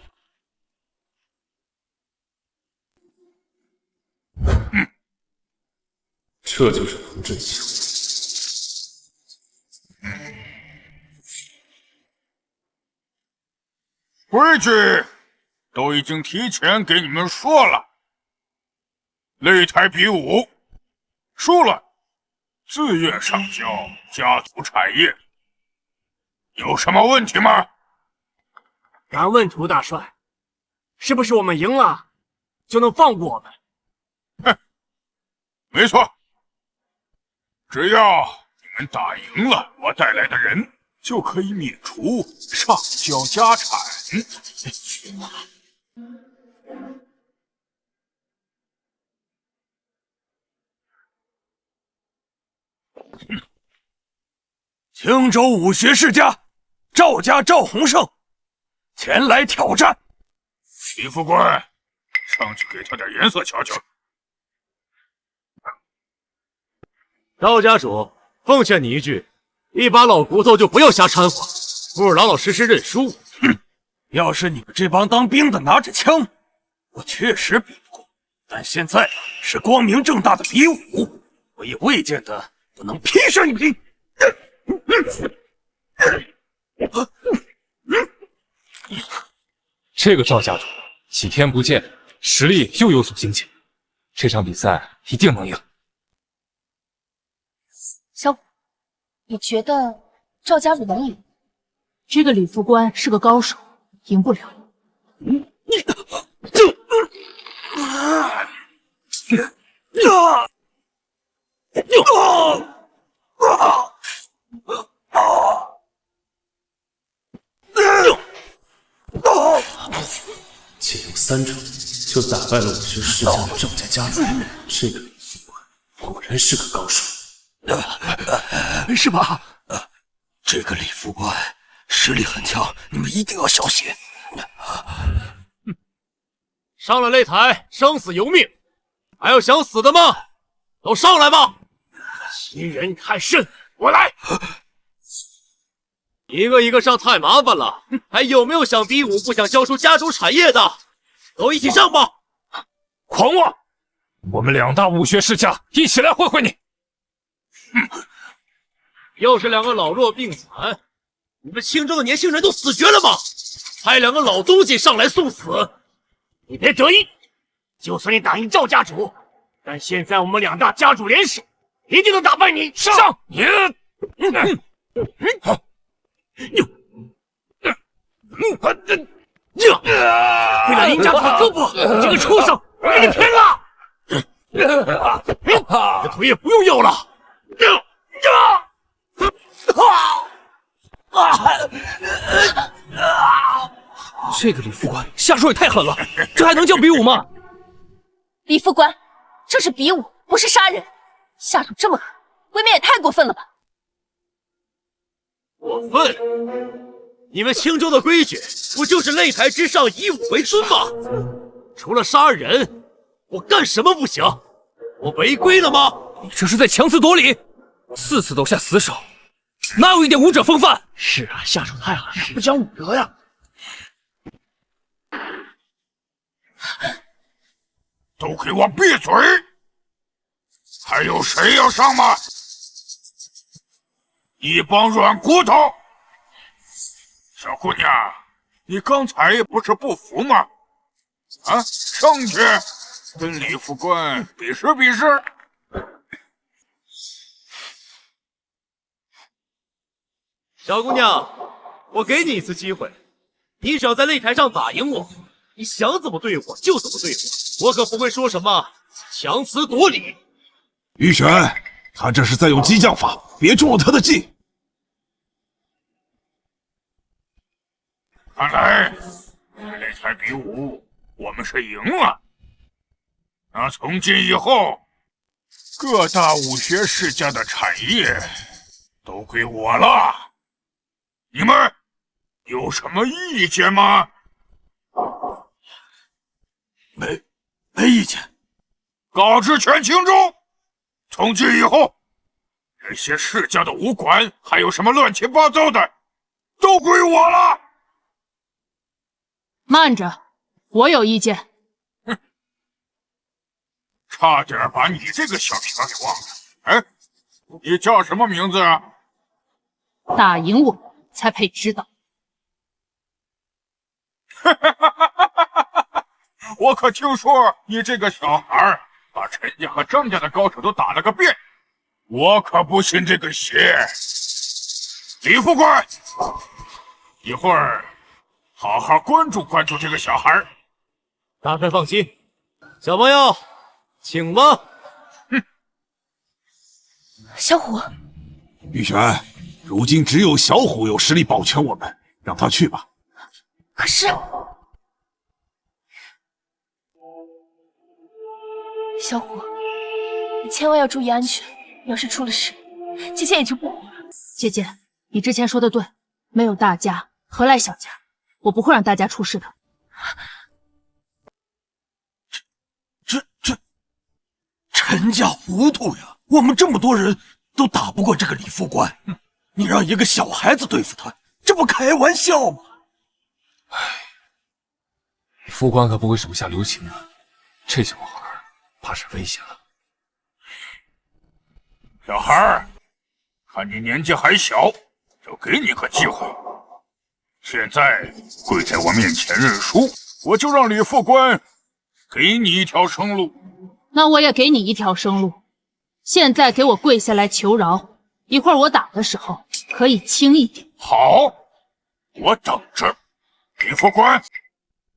这就是屠镇萧。规矩都已经提前给你们说了，擂台比武，输了自愿上交家族产业，有什么问题吗？敢问屠大帅，是不是我们赢了就能放过我们？哼，没错，只要你们打赢了我带来的人，就可以免除上交家产。青州武学世家赵家赵洪胜前来挑战，李副官，上去给他点颜色瞧瞧。赵家主，奉劝你一句，一把老骨头就不要瞎掺和，不如老老实实认输。哼，要是你们这帮当兵的拿着枪，我确实比不过，但现在是光明正大的比武，我也未见得不能劈上一劈。这个赵家主几天不见，实力又有所精进，这场比赛一定能赢。小虎，你觉得赵家主能赢？这个李副官是个高手，赢不了。仅用3招就打败了武学世家的赵家家主，这个李副官果然是个高手，是吧？这个李副官实力很强，你们一定要小心。上了擂台，生死由命，还有想死的吗？都上来吧！欺人太甚，我来。一个一个上太麻烦了，还有没有想比武不想交出家族产业的？都一起上吧！狂妄！我们2大武学世家一起来会会你。又是2个老弱病残，你们青州的年轻人都死绝了吗？派2个老东西上来送死！你别得意，就算你打赢赵家主，但现在我们2大家主联手，一定能打败你。上！你！为了您家打胳膊，这个畜生，我给你拼了！你的腿也不用要了。这个李副官下手也太狠了，这还能叫比武吗？李副官，这是比武，不是杀人，下手这么狠，未免也太过分了吧？过分？你们青州的规矩不就是擂台之上以武为尊吗？除了杀人，我干什么不行？我违规了吗？你这是在强词夺理，次次都下死手，哪有一点武者风范？是啊，下手太狠，不讲武德呀！都给我闭嘴！还有谁要上吗？一帮软骨头！小姑娘，你刚才不是不服吗？啊，上去跟李副官比试比试！小姑娘，我给你一次机会，你只要在擂台上打赢我，你想怎么对我就怎么对我，我可不会说什么强词夺理。玉璇，他这是在用激将法，别中了他的计。看来擂台比武我们是赢了，那从今以后，各大武学世家的产业都归我了。你们有什么意见吗？没意见。告知全青州，从今以后，这些世家的武馆还有什么乱七八糟的，都归我了。慢着，我有意见。差点把你这个小屁孩给忘了。哎，你叫什么名字啊？打赢我才配知道。我可听说你这个小孩把陈家和张家的高手都打了个遍，我可不信这个邪。李副官，一会儿好好关注关注这个小孩。大帅放心，小朋友，请吧。小虎，玉璇，如今只有小虎有实力保全我们，让他去吧。可是，小虎，你千万要注意安全，要是出了事，姐姐也就不活了。姐姐，你之前说的对，没有大家，何来小家？我不会让大家出事的。陈家糊涂呀！我们这么多人都打不过这个李副官，你让一个小孩子对付他，这不开玩笑吗？副官可不会手下留情啊，这小孩怕是危险了。小孩，看你年纪还小，就给你个机会。现在跪在我面前认输，我就让李副官给你一条生路。那我也给你一条生路，现在给我跪下来求饶，一会儿我打的时候可以轻一点。好，我等着。李副官，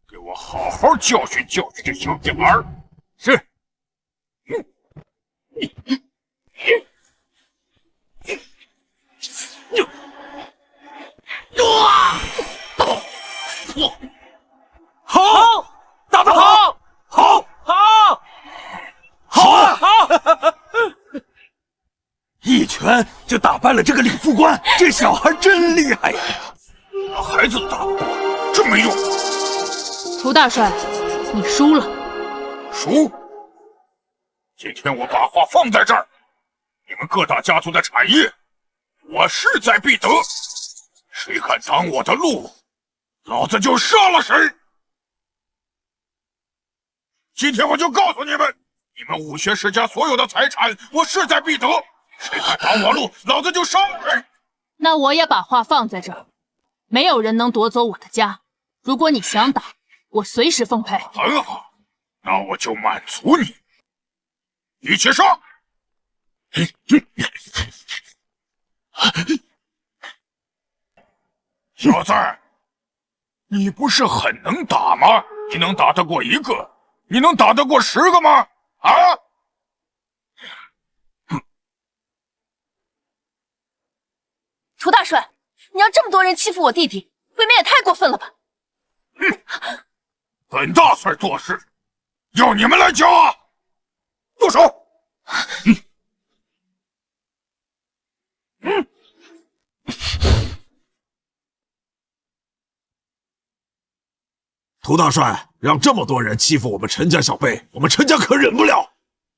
给我好好教训教训这小屁孩。是。败了这个李副官，这小孩真厉害呀！孩子都打不过，真没用。涂大帅，你输了。输？今天我把话放在这儿，你们各大家族的产业，我势在必得。谁敢挡我的路，老子就杀了谁！今天我就告诉你们，你们武学世家所有的财产，我势在必得。谁敢挡我路，老子就杀了谁！那我也把话放在这儿，没有人能夺走我的家。如果你想打，我随时奉陪。很好，那我就满足你。一起上！小子，你不是很能打吗？你能打得过一个？你能打得过10个吗？啊！涂大帅，你让这么多人欺负我弟弟，未免也太过分了吧！本大帅做事，要你们来教啊！动手！涂大帅让这么多人欺负我们陈家小辈，我们陈家可忍不了。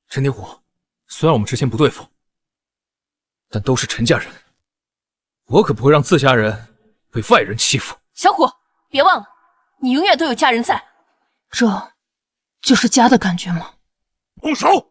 陈天虎，虽然我们之前不对付，但都是陈家人，我可不会让自家人被外人欺负。小虎，别忘了，你永远都有家人在。这就是家的感觉吗？动手！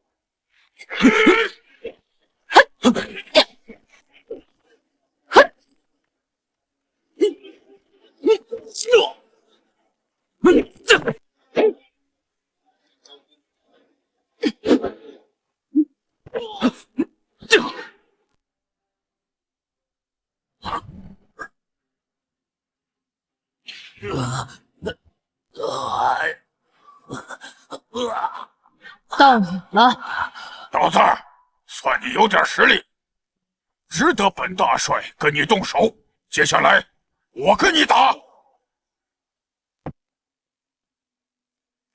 到你了，小子，算你有点实力，值得本大帅跟你动手。接下来，我跟你打。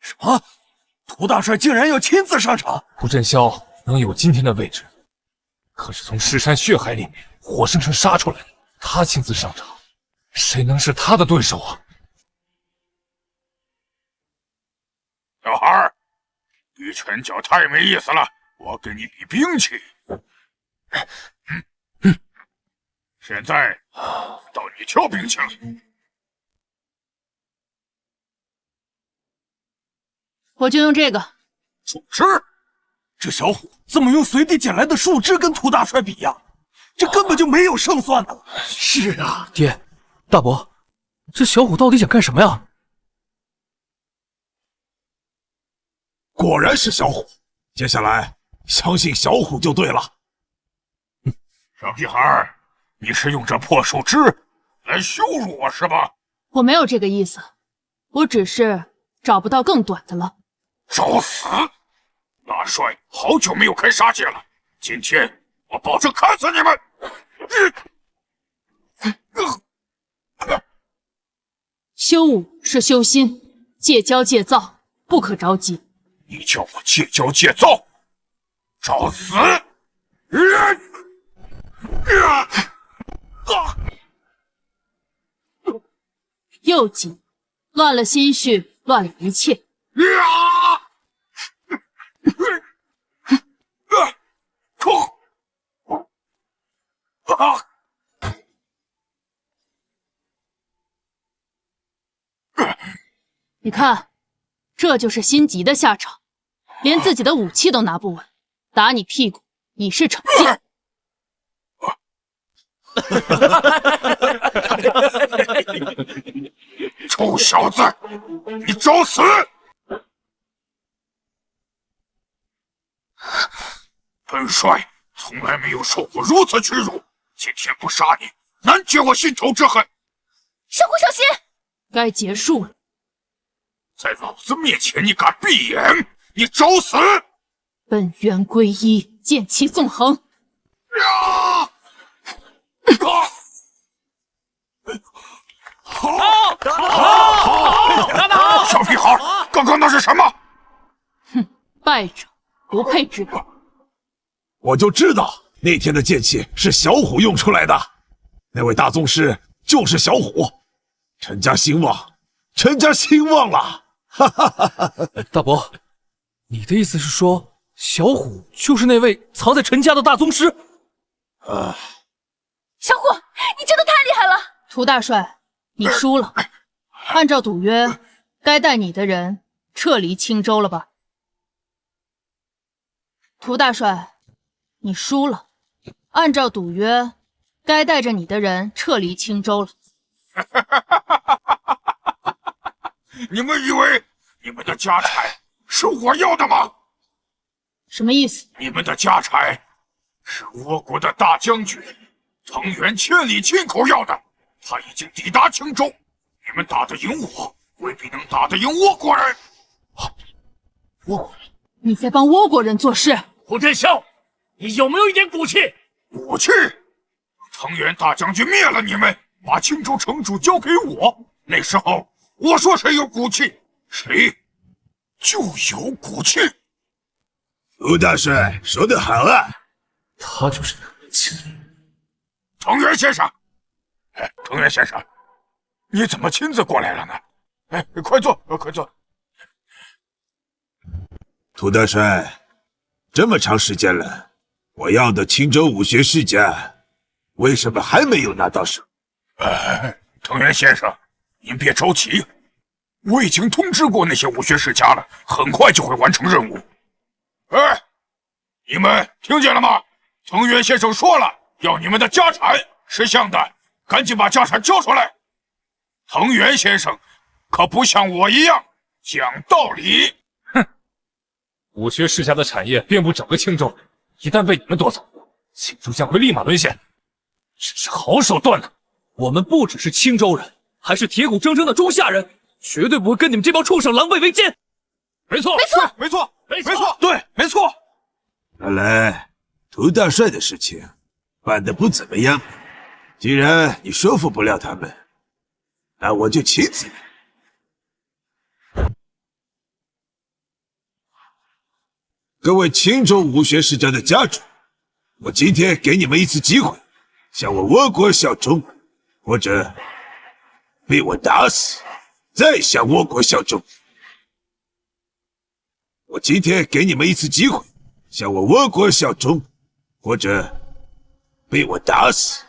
什么？涂大帅竟然要亲自上场？涂振霄能有今天的位置，可是从尸山血海里面活生生杀出来的。他亲自上场，谁能是他的对手啊？小孩儿，比拳脚太没意思了，我跟你比兵器。现在到你挑兵器了。我就用这个。树枝？这小虎怎么用随地捡来的树枝跟涂大帅比呀？这根本就没有胜算的。是啊，爹，大伯，这小虎到底想干什么呀？果然是小虎，接下来相信小虎就对了。小屁孩，你是用这破树枝来羞辱我是吧？我没有这个意思，我只是找不到更短的了。找死！大帅好久没有开杀戒了，今天我保证砍死你们！修武是修心，戒骄戒躁，不可着急。你叫我戒骄戒躁，找死！又急，乱了心绪，乱了一切。你看，这就是心急的下场，连自己的武器都拿不稳，打你屁股以示惩戒。臭小子，你找死！本帅从来没有受过如此屈辱，今天不杀你，难解我心头之恨。小虎，小心！该结束了。在老子面前你敢闭眼，你找死！本源归一，剑气纵横。小屁孩，刚刚那是什么？哼，败者不配之辈。我就知道那天的剑气是小虎用出来的，那位大宗师就是小虎，陈家兴旺，陈家兴旺了！哈哈哈哈！大伯，你的意思是说，小虎就是那位藏在陈家的大宗师？小虎，你真的太厉害了！涂大帅，你输了。按照赌约，该带你的人撤离青州了吧？涂大帅，你输了。按照赌约，该带着你的人撤离青州了。你们以为你们的家产是我要的吗？什么意思？你们的家产是倭国的大将军藤原千里亲口要的，他已经抵达青州。你们打得赢我，未必能打得赢倭国人。倭国人？你在帮倭国人做事？胡振霄，你有没有一点骨气？骨气！藤原大将军灭了你们，把青州城主交给我，那时候我说谁有骨气，谁就有骨气。涂大帅说得好啊！他就是那个亲人。藤原先生，藤原先生，你怎么亲自过来了呢？快坐，快坐。涂大帅，这么长时间了，我要的青州武学世家，为什么还没有拿到手？藤原先生，您别着急，我已经通知过那些武学世家了，很快就会完成任务。你们听见了吗？藤原先生说了，要你们的家产，识相的赶紧把家产交出来。藤原先生可不像我一样讲道理。哼，武学世家的产业遍布整个青州，一旦被你们夺走，青州将会立马沦陷。真是好手段呐！我们不只是青州人，还是铁骨铮铮的中下人，绝对不会跟你们这帮畜生狼狈为奸。没错，没错，没错，对，没错。看来涂大帅的事情办得不怎么样。既然你说服不了他们，那我就亲自来。各位青州武学世家的家主，我今天给你们一次机会，向我倭国效忠，或者被我打死，再向倭国效忠。我今天给你们一次机会，向我倭国效忠，或者被我打死，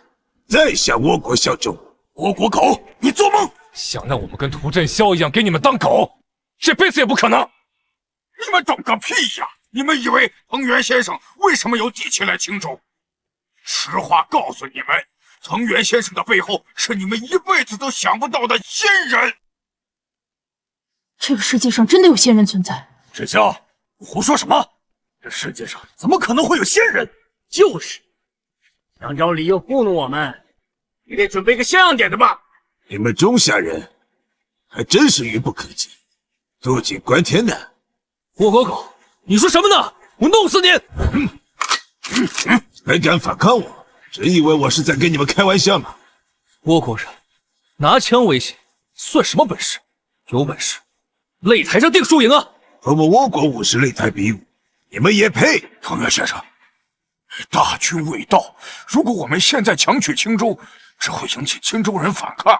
再向倭国效忠。倭国狗，你做梦！想让我们跟涂振霄一样给你们当狗，这辈子也不可能！你们懂个屁呀！你们以为藤原先生为什么有底气来青州？实话告诉你们，藤原先生的背后是你们一辈子都想不到的仙人。这个世界上真的有仙人存在？振霄，胡说什么？这世界上怎么可能会有仙人？就是，想找理由糊弄我们，你得准备个像样点的吧。你们中下人还真是愚不可及，坐井观天呢。倭国狗，你说什么呢？我弄死你！还敢反抗我？真以为我是在跟你们开玩笑吗？倭国人拿枪威胁，算什么本事？有本事擂台上定输赢啊！和我们倭国武士擂台比武，你们也配？藤原先生，大局未到，如果我们现在强取青州，只会引起青州人反抗。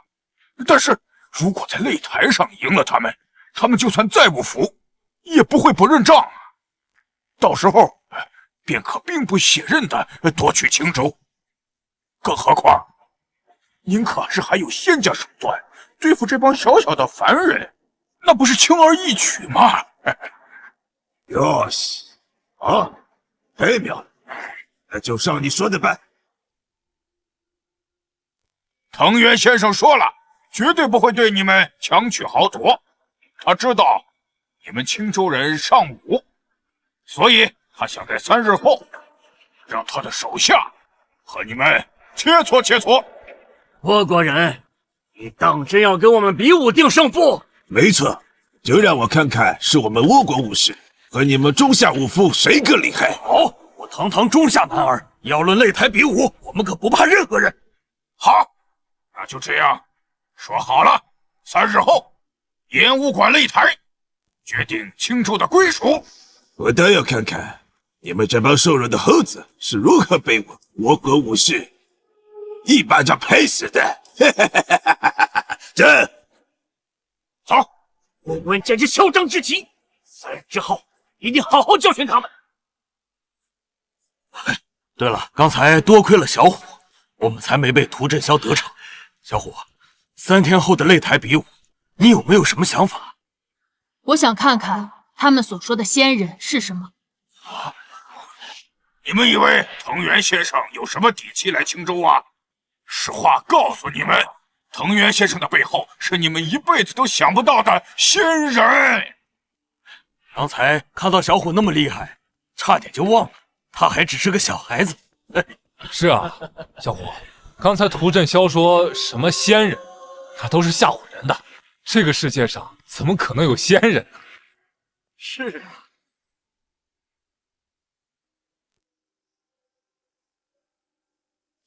但是如果在擂台上赢了他们，他们就算再不服，也不会不认账。到时候便可兵不血刃的夺取青州。更何况，您可是还有仙家手段，对付这帮小小的凡人，那不是轻而易举吗？哟西，啊，太妙了，那就照你说的办。藤原先生说了，绝对不会对你们强取豪夺。他知道你们青州人尚武，所以他想在3日后让他的手下和你们切磋切磋。倭国人，你当真要跟我们比武定胜负？没错，就让我看看是我们倭国武士和你们中下武夫谁更厉害。好，我堂堂中下男儿，要论擂台比武，我们可不怕任何人。好，那就这样说好了，3日后演武馆擂台，决定青州的归属。我倒要看看你们这帮瘦弱的猴子是如何被我国武士一巴掌拍死的？走，走！我问简直嚣张至极，3日之后一定好好教训他们。对了，刚才多亏了小虎，我们才没被涂振霄得逞。小虎，3天后的擂台比武，你有没有什么想法？我想看看他们所说的仙人是什么。你们以为藤原先生有什么底气来青州啊？实话告诉你们，藤原先生的背后是你们一辈子都想不到的仙人。刚才看到小虎那么厉害，差点就忘了他还只是个小孩子。是啊，小虎，刚才涂振霄说什么仙人，那都是吓唬人的。这个世界上怎么可能有仙人呢？是啊。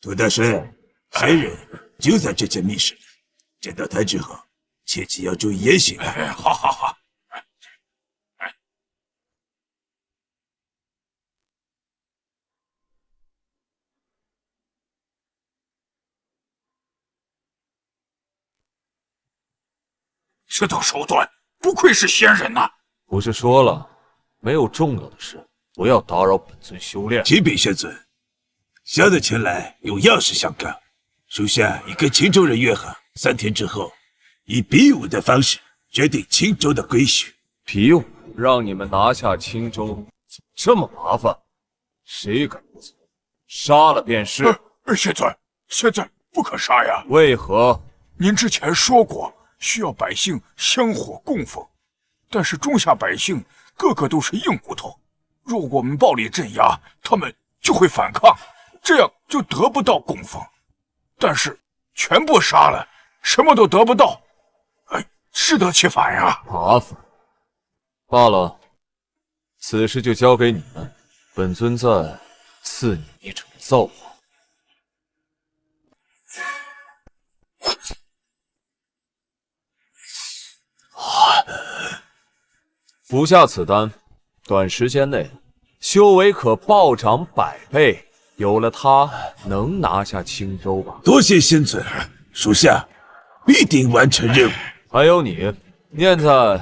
涂大师，仙人就在这间密室里，见到他之后，切记要注意言行。好好好。这等手段，不愧是仙人呐！不是说了，没有重要的事，不要打扰本尊修炼。启禀仙尊，小的前来有要事相告，属下已跟青州人约好，3天之后，以比武的方式决定青州的归属。比武让你们拿下青州，怎么这么麻烦？谁敢不从？杀了便是。仙尊，现在不可杀呀！为何？您之前说过，需要百姓香火供奉，但是中下百姓个个都是硬骨头，若我们暴力镇压，他们就会反抗，这样就得不到供奉。但是全部杀了，什么都得不到，适得其反呀！麻烦罢了，此事就交给你们，本尊再赐你一场造化。服下此丹，短时间内修为可暴涨100倍。有了它，能拿下青州吧？多谢仙尊，属下必定完成任务。还有你，念在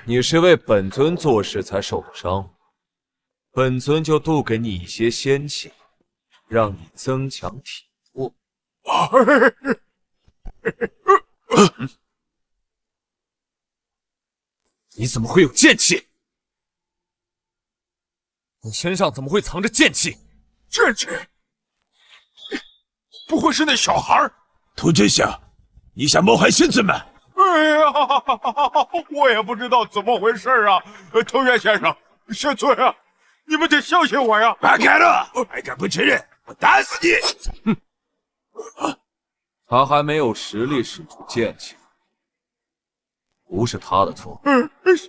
你是为本尊做事才受的伤，本尊就渡给你一些仙气，让你增强体魄。你怎么会有剑气？你身上怎么会藏着剑气？剑气？不会是那小孩？涂真相，你想谋害仙尊吗？哎呀，我也不知道怎么回事啊！藤原先生、仙尊啊，你们得相信我呀！放开了，还敢不承认，我打死你！哼，他还没有实力使出剑气，不是他的错。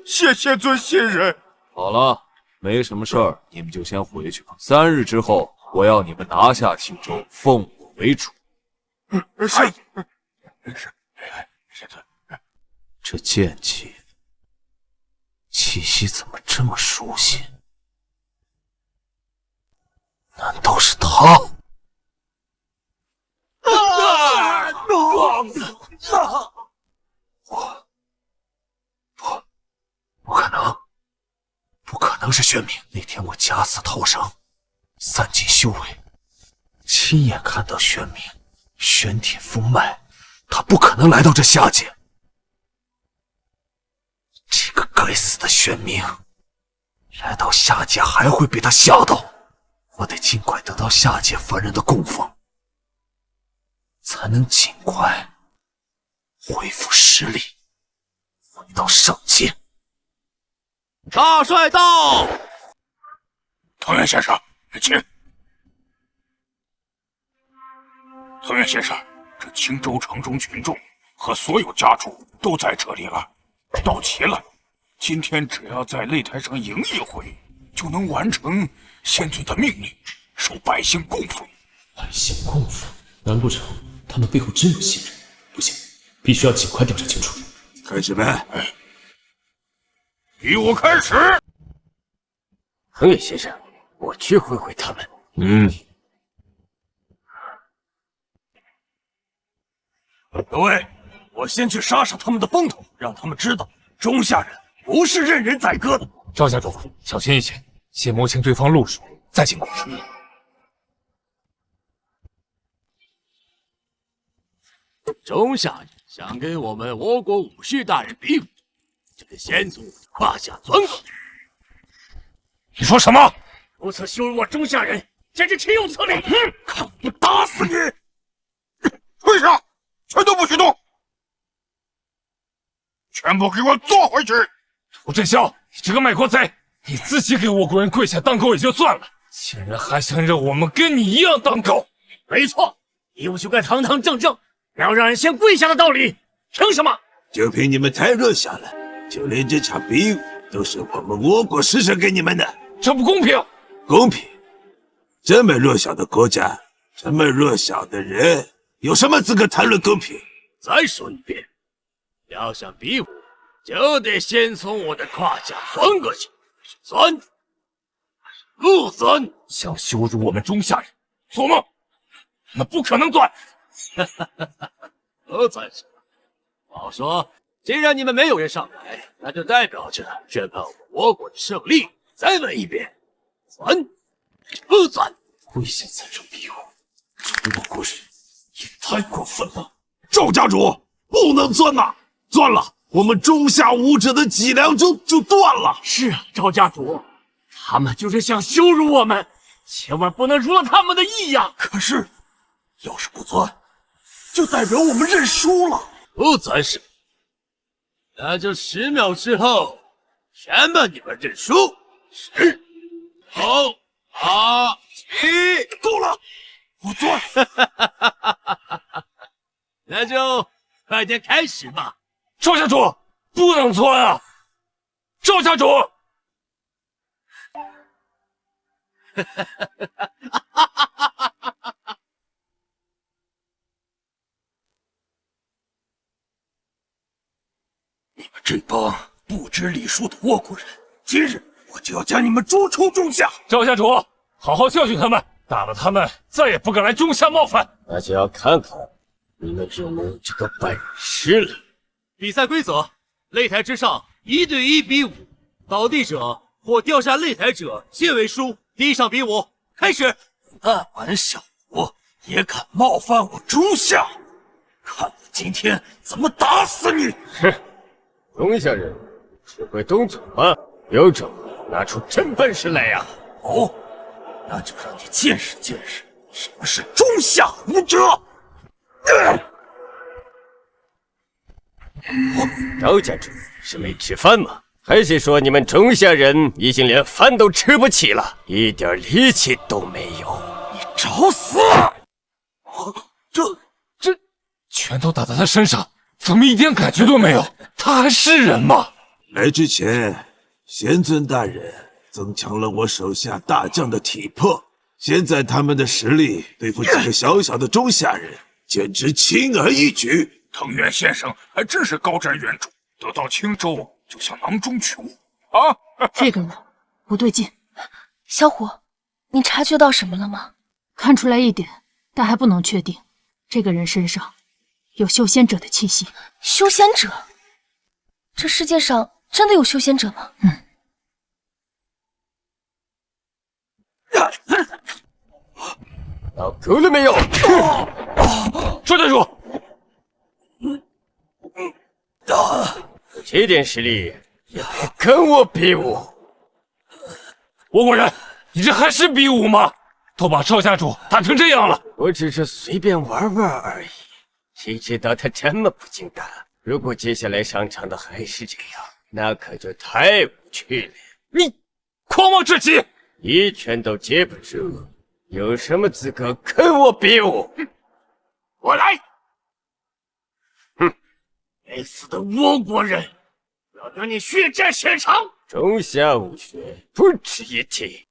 谢仙尊信任。好了，没什么事儿，你们就先回去吧。3日之后，我要你们拿下青州，奉我为主。是。仙尊，这剑气气息怎么这么熟悉？难道是他？不可能，不可能是玄冥。那天我假死逃生，3级修为，亲眼看到玄冥玄铁封脉，他不可能来到这下界。这个该死的玄冥，来到下界还会被他吓到。我得尽快得到下界凡人的供奉，才能尽快恢复实力，回到上界。大帅到！藤原先生，请。藤原先生，这青州城中群众和所有家主都在这里了，到齐了。今天只要在擂台上赢一回，就能完成仙尊的命令，受百姓供奉。百姓供奉？难不成他们背后真有仙人？不行，必须要尽快调查清楚。开始呗。比武开始。藤原先生，我去会会他们。各位，我先去杀杀他们的风头，让他们知道中下人不是任人宰割的。赵家主，小心一些，先摸清对方路数，再进攻。中下人想跟我们倭国武士大人比武，就得先从我的胯下钻过去。你说什么？如此羞辱我中下人，简直岂有此理！看我打死你！退下，全都不许动！全部给我坐回去！涂振霄，你这个卖国贼，你自己给倭国人跪下当狗也就算了，竟然还想让我们跟你一样当狗！没错，比武就该堂堂正正，哪有让人先跪下的道理？凭什么？就凭你们太弱小了，就连这场比武都是我们倭国施舍给你们的，这不公平！公平？这么弱小的国家，这么弱小的人，有什么资格谈论公平？再说一遍，要想比武，就得先从我的胯下钻过去。是钻，还是不钻？想羞辱我们中下人，做梦！我们不可能钻！不钻什么？话说，既然你们没有人上来，那就代表着宣判我国的胜利。再问一遍，钻还是不钻？跪下参胜比武，倭国人也太过分了！赵家主，不能钻呐！钻了，我们中下武者的脊梁就断了。是啊，赵家主，他们就是想羞辱我们，千万不能如了他们的意呀！可是，要是不钻，就代表我们认输了。不钻是，那就10秒之后宣判你们认输。10、9、8、7，够了，我钻。那就快点开始吧。赵家主，不能钻啊！赵家主。你们这帮不知礼数的倭国人，今日我就要将你们逐出中下！赵家主，好好教训他们，打了他们再也不敢来中下冒犯。那就要看看你们有没有这个本事了。比赛规则：擂台之上1对1比武，倒地者或掉下擂台者皆为输。地上比武开始。暗玩小国也敢冒犯我中下，看我今天怎么打死你！哼，中下人只会动嘴吗？有种拿出真本事来呀！哦，那就让你见识见识什么是中下武者。赵家主是没吃饭吗？还是说你们中下人已经连饭都吃不起了，一点力气都没有？你找死！这拳头打在他身上，怎么一点感觉都没有？他还是人吗？来之前，贤尊大人增强了我手下大将的体魄，现在他们的实力对付几个小小的中下人，简直轻而易举。藤原先生还真是高瞻远瞩，得到青州就想囊中取物啊！这个人不对劲。小虎，你察觉到什么了吗？看出来一点，但还不能确定。这个人身上有修仙者的气息。修仙者？这世界上真的有修仙者吗？搞够了没有？赵家主，这点实力也配跟我比武？倭国人，你这还是比武吗？都把赵家主打成这样了。我只是随便玩玩而已，谁知道他这么不经打。如果接下来上场的还是这样，那可就太无趣了。你狂妄至极，一拳都接不住，有什么资格跟我比武？我来！哼，该死的倭国人，我要让你血债血偿！中下武学不值一提，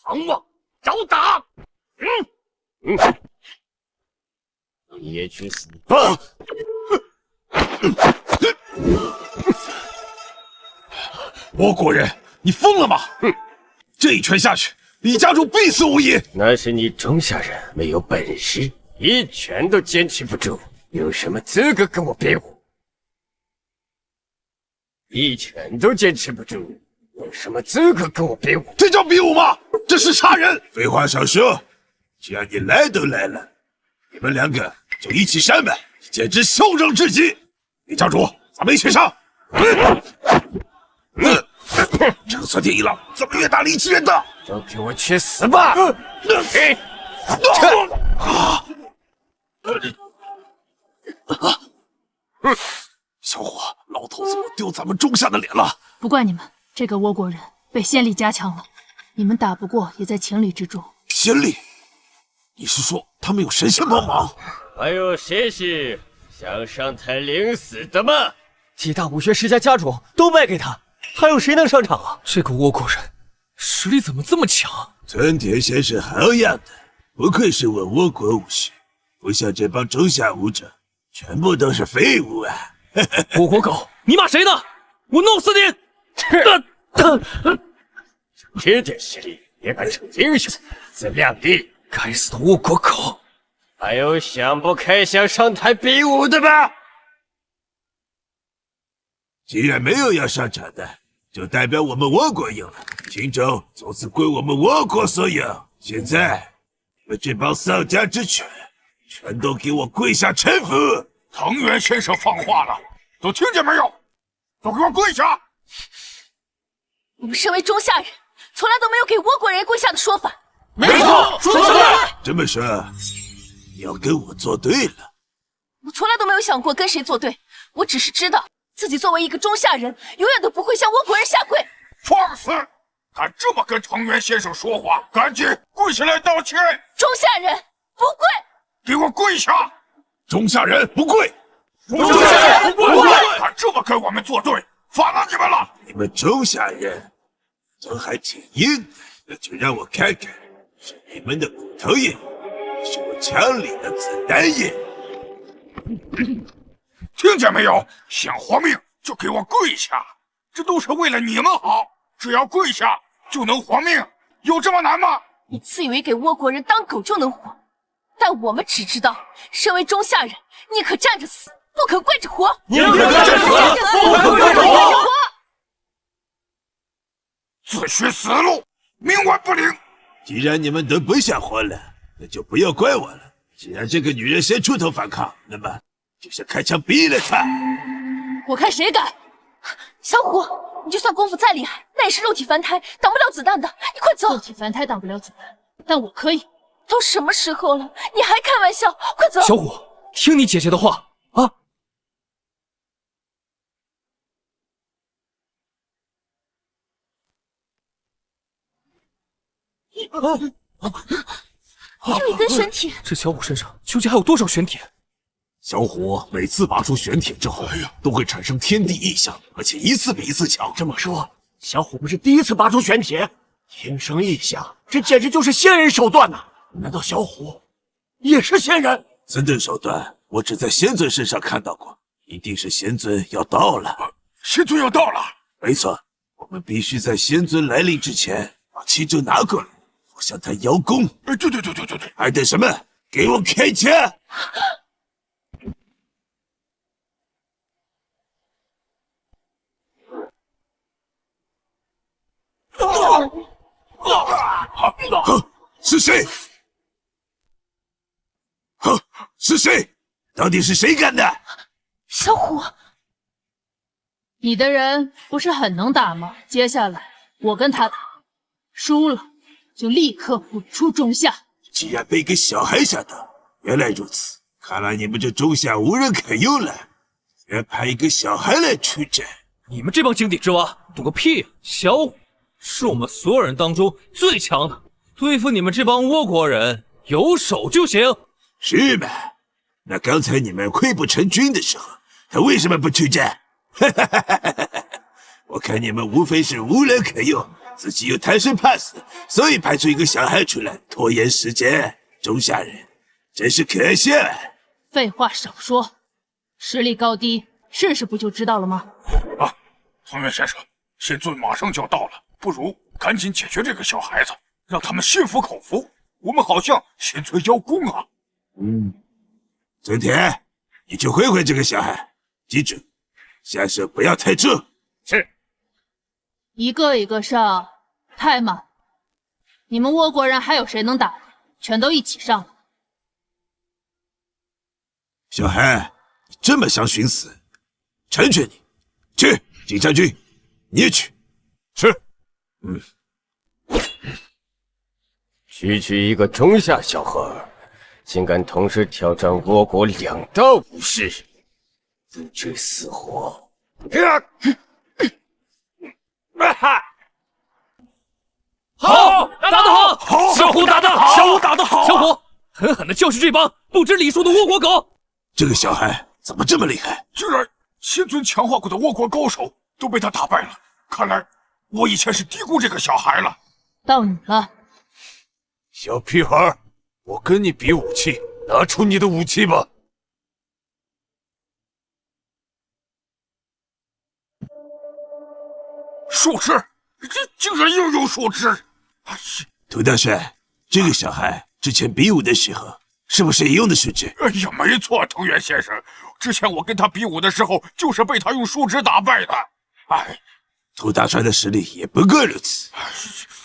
狂妄找打！你也去死吧！倭国人，你疯了吗？这一拳下去，李家主必死无疑。那是你中下人没有本事，一拳都坚持不住，有什么资格跟我比武？一拳都坚持不住，有什么资格跟我比武？这叫比武吗？这是杀人！废话少说，既然你来都来了，你们两个就一起上吧，简直嚣张至极！李家主，咱们一起上！这个算电一郎，怎么越大力气越大？都给我去死吧！小伙，老头子我丢咱们中下的脸了。不怪你们，这个倭国人被先帝加强了，你们打不过也在情理之中。先帝，你是说他们有神仙帮忙？还有谁是想上台领死的吗？几大武学世家家主都败给他，还有谁能上场啊？这个倭国人实力怎么这么强？村田先生好样的，不愧是我倭国武士，不像这帮中下武者，全部都是废物啊！倭国狗，你骂谁呢？我弄死你！这点实力也敢逞英雄，自量力！该死的倭国狗！还有想不开想上台比武的吗？既然没有要上场的，就代表我们倭国赢了，青州从此归我们倭国所有。现在，你们这帮丧家之犬，全都给我跪下臣服！藤原先生放话了，都听见没有？都给我跪下！你们身为中下人，从来都没有给倭国人跪下的说法。没错，说得对。这么说，你要跟我作对了？我从来都没有想过跟谁作对，我只是知道自己作为一个中下人，永远都不会向倭国人下跪。放肆！敢这么跟藤原先生说话，赶紧跪下来道歉！中下人不跪！给我跪下！中下人不跪！中下人不跪！敢这么跟我们作对，罚了你们了！你们中下人都还挺硬的，那就让我看看，是你们的骨头硬，是我枪里的子弹硬。听见没有？想活命就给我跪下！这都是为了你们好，只要跪下就能活命，有这么难吗？你自以为给倭国人当狗就能活，但我们只知道，身为中下人，宁可站着死，不可跪着活。宁可站着死，不可跪着活。自寻死路，冥顽不灵。既然你们都不想活了，那就不要怪我了。既然这个女人先出头反抗，那么就先开枪毙了她。我看谁敢！小虎，你就算功夫再厉害，那也是肉体凡胎，挡不了子弹的。你快走！肉体凡胎挡不了子弹，但我可以。都什么时候了，你还开玩笑？快走！小虎，听你姐姐的话啊！又一根玄铁，这小虎身上究竟还有多少玄铁？小虎每次拔出玄铁之后，都会产生天地异象，而且一次比一次强。这么说，小虎不是第一次拔出玄铁，天生异象，这简直就是仙人手段呐！难道小虎也是仙人？此等手段，我只在仙尊身上看到过，一定是仙尊要到了。仙尊要到了，没错，我们必须在仙尊来临之前把青州拿过来，我向他邀功。对，还等什么？给我开枪！是谁？是谁？到底是谁干的？小虎，你的人不是很能打吗？接下来我跟他打，输了就立刻滚出中下。既然被一个小孩吓到，原来如此，看来你们这中下无人可用了，再派一个小孩来出战。你们这帮井底之蛙，懂个屁啊！小虎是我们所有人当中最强的，对付你们这帮倭国人，有手就行。是吗？那刚才你们溃不成军的时候，他为什么不出战？我看你们无非是无人可用，自己又贪生怕死，所以派出一个小孩出来拖延时间。中下人真是可笑。废话少说，实力高低试试不就知道了吗？藤原先生，仙尊马上就要到了，不如赶紧解决这个小孩子，让他们心服口服。我们好像心存邀功啊。曾田，你去会会这个小孩，记住，下手不要太重。是。一个一个上，太慢了。你们倭国人还有谁能打的？全都一起上吧。小孩，你这么想寻死，成全你。去，景将军，你也去。是。区区一个中下小孩，竟敢同时挑战倭国2大武士，不知死活！好，打得好！好，小虎打得好！小虎打得好！小虎，狠狠地教训这帮不知礼数的倭国狗！这个小孩怎么这么厉害？居然先尊强化过的倭国高手都被他打败了，看来我以前是低估这个小孩了。到你了，小屁孩，我跟你比武器，拿出你的武器吧。树枝，这竟然又有树枝！涂大帅，这个小孩之前比武的时候，是不是也用的树枝？哎呀，没错，藤原先生，之前我跟他比武的时候，就是被他用树枝打败的。哎，涂大帅的实力也不过如此。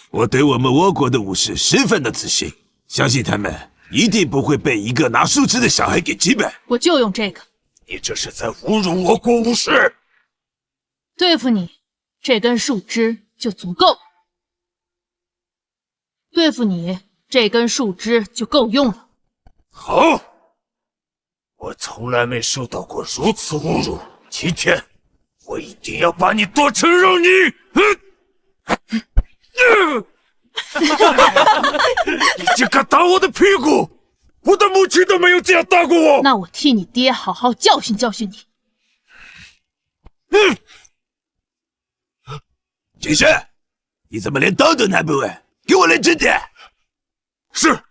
我对我们倭国的武士十分的自信，相信他们一定不会被一个拿树枝的小孩给击败。我就用这个。你这是在侮辱我国武士！对付你，这根树枝就足够了。对付你，这根树枝就够用了。好，我从来没受到过如此侮辱，今天我一定要把你剁成肉泥！你竟敢打我的屁股！我的母亲都没有这样打过我。那我替你爹好好教训教训你。景深，你怎么连刀都拿不稳？给我认真点！是。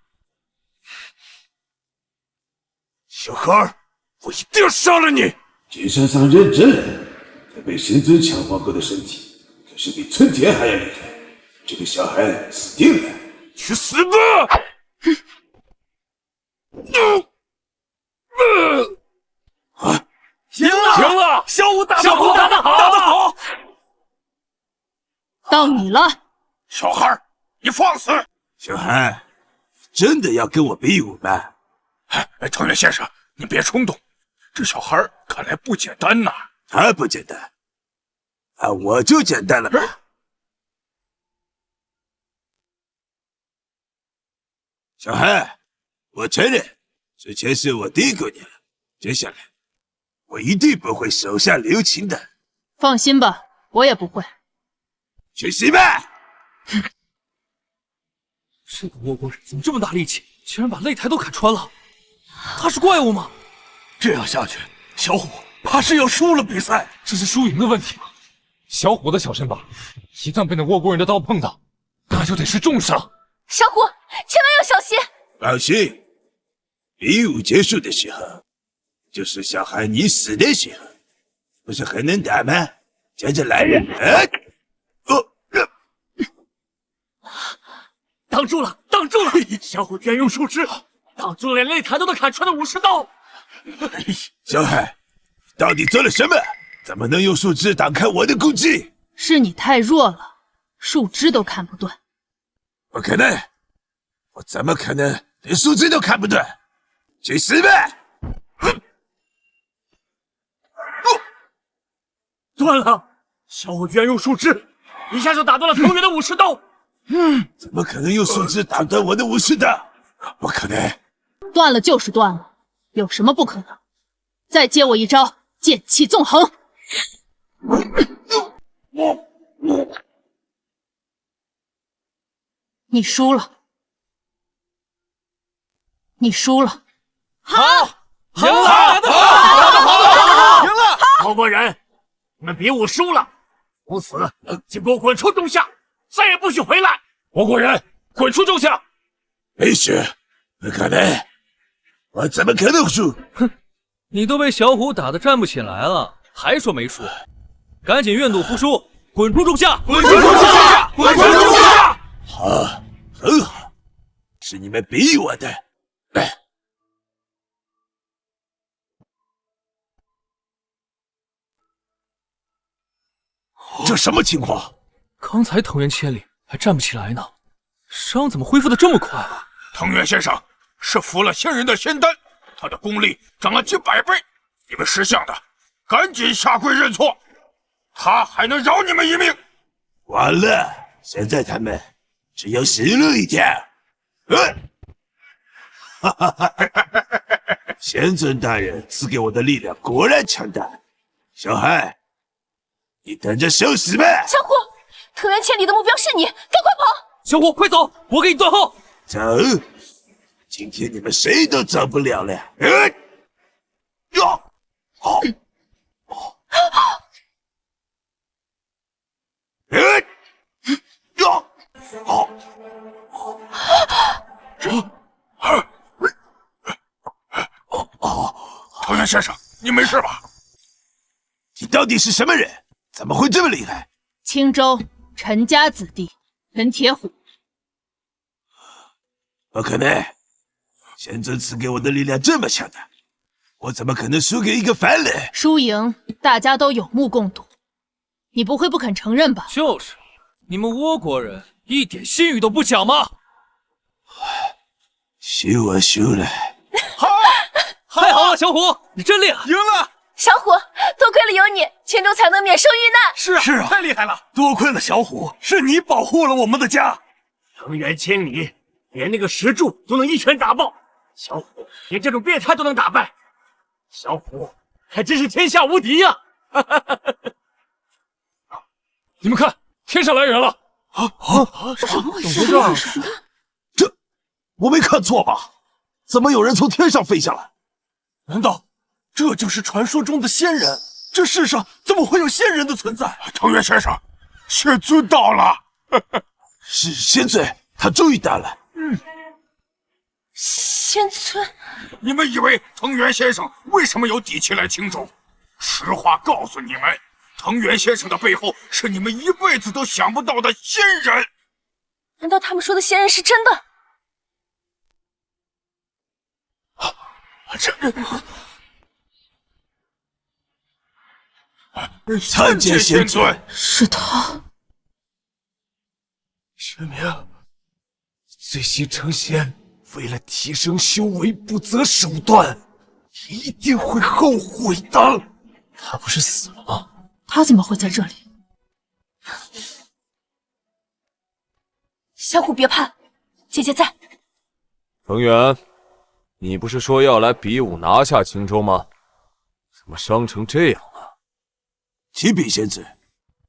小孩，我一定要杀了你！景山桑认真了，他被神尊强化过的身体，可是比村田还要厉害。这个小孩死定了！去死吧！赢了！赢了！小虎打得好！打得好！打得好！到你了，小孩，你放肆！小孩，真的要跟我比武吗？哎，藤原先生，你别冲动，这小孩看来不简单呐。他不简单，我就简单了吧？小孩，我承认之前是我低估你了，接下来我一定不会手下留情的。放心吧，我也不会。去死吧！这个倭国人怎么这么大力气，居然把擂台都砍穿了？他是怪物吗？这样下去，小虎怕是要输了比赛。这是输赢的问题吗？小虎的小身法，一旦被那倭国人的刀碰到，那就得是重伤。小虎，千万要小心！放心，比武结束的时候，就是小孩你死的时候，不是很能打吗？接着来人！挡住了，挡住了！小虎居然用树枝挡住了连擂台都能砍穿的武士刀。小孩，到底做了什么？怎么能用树枝挡开我的攻击？是你太弱了，树枝都砍不断。不可能，我怎么可能连树枝都砍不断？去死吧！断了！小虎居然用树枝一下就打断了藤原的武士刀。怎么可能用树枝打断我的武士刀？不可能！断了就是断了，有什么不可能？再接我一招剑气纵横！你输了，你输了。好，赢了，打得好，赢了！倭国人，你们比武输了，从此请给我滚出中下，再也不许回来！倭国人，滚出中下！没事，不可能，我怎么可能输？哼，你都被小虎打得站不起来了，还说没输？赶紧愿赌服输，滚出中下！滚出中下！滚出中下！好，很好，是你们逼我的。这什么情况？刚才藤原千里还站不起来呢，伤怎么恢复的这么快？藤原先生是服了仙人的仙丹，他的功力涨了几百倍。你们识相的，赶紧下跪认错，他还能饶你们一命。完了，现在他们只有死路一条。哈哈哈！仙尊大人赐给我的力量果然强大，小孩，你等着受死吧！小虎，藤原千里的目标是你，赶快跑！小虎，快走，我给你断后。走，今天你们谁都走不了了。藤原先生，你没事吧？你到底是什么人？怎么会这么厉害？青州陈家子弟陈铁虎。不可能，仙尊赐给我的力量这么强大，我怎么可能输给一个凡人？输赢大家都有目共睹，你不会不肯承认吧？就是，你们倭国人一点信誉都不讲吗？输我输了。太好了，小虎，你真厉害，赢了！小虎，多亏了有你，青州才能免受遇难。是啊，太厉害了！多亏了小虎，是你保护了我们的家。藤原千里连那个石柱都能一拳打爆，小虎连这种变态都能打败，小虎还真是天下无敌呀！你们看，天上来人了！怎么回事？这我没看错吧？怎么有人从天上飞下来？难道这就是传说中的仙人？这世上怎么会有仙人的存在？藤原先生，仙尊到了。是仙尊，他终于到了。仙尊，你们以为藤原先生为什么有底气来青州？实话告诉你们，藤原先生的背后是你们一辈子都想不到的仙人。难道他们说的仙人是真的？参见仙尊。是他。玄冥，最新成仙，为了提升修为不择手段，一定会后悔的。他不是死了吗？他怎么会在这里？小虎别怕，姐姐在。藤原，你不是说要来比武拿下青州吗？怎么伤成这样了？启禀仙尊，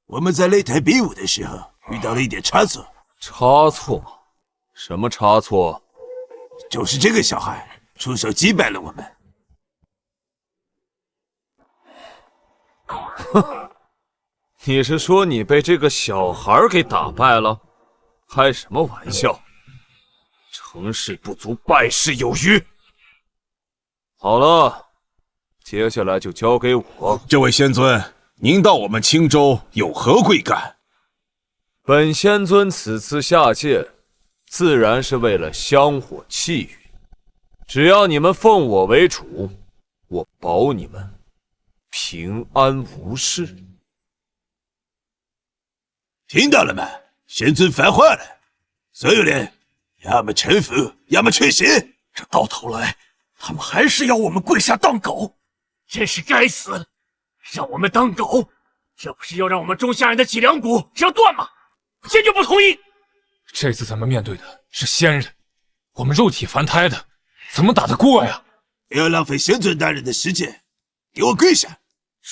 我们在擂台比武的时候遇到了一点差错。差错？什么差错？就是这个小孩出手击败了我们。哼，你是说你被这个小孩给打败了？开什么玩笑！成事不足败事有余。好了，接下来就交给我。这位仙尊，您到我们青州有何贵干？本仙尊此次下界，自然是为了香火气宇。只要你们奉我为主，我保你们平安无事。听到了吗？仙尊发话了，所有人要么臣服，要么去死。这到头来，他们还是要我们跪下当狗，真是该死！让我们当狗，这不是要让我们中下人的脊梁骨折断吗？坚决不同意！这次咱们面对的是仙人，我们肉体凡胎的，怎么打得过呀？不要浪费仙尊大人的时间，给我跪下！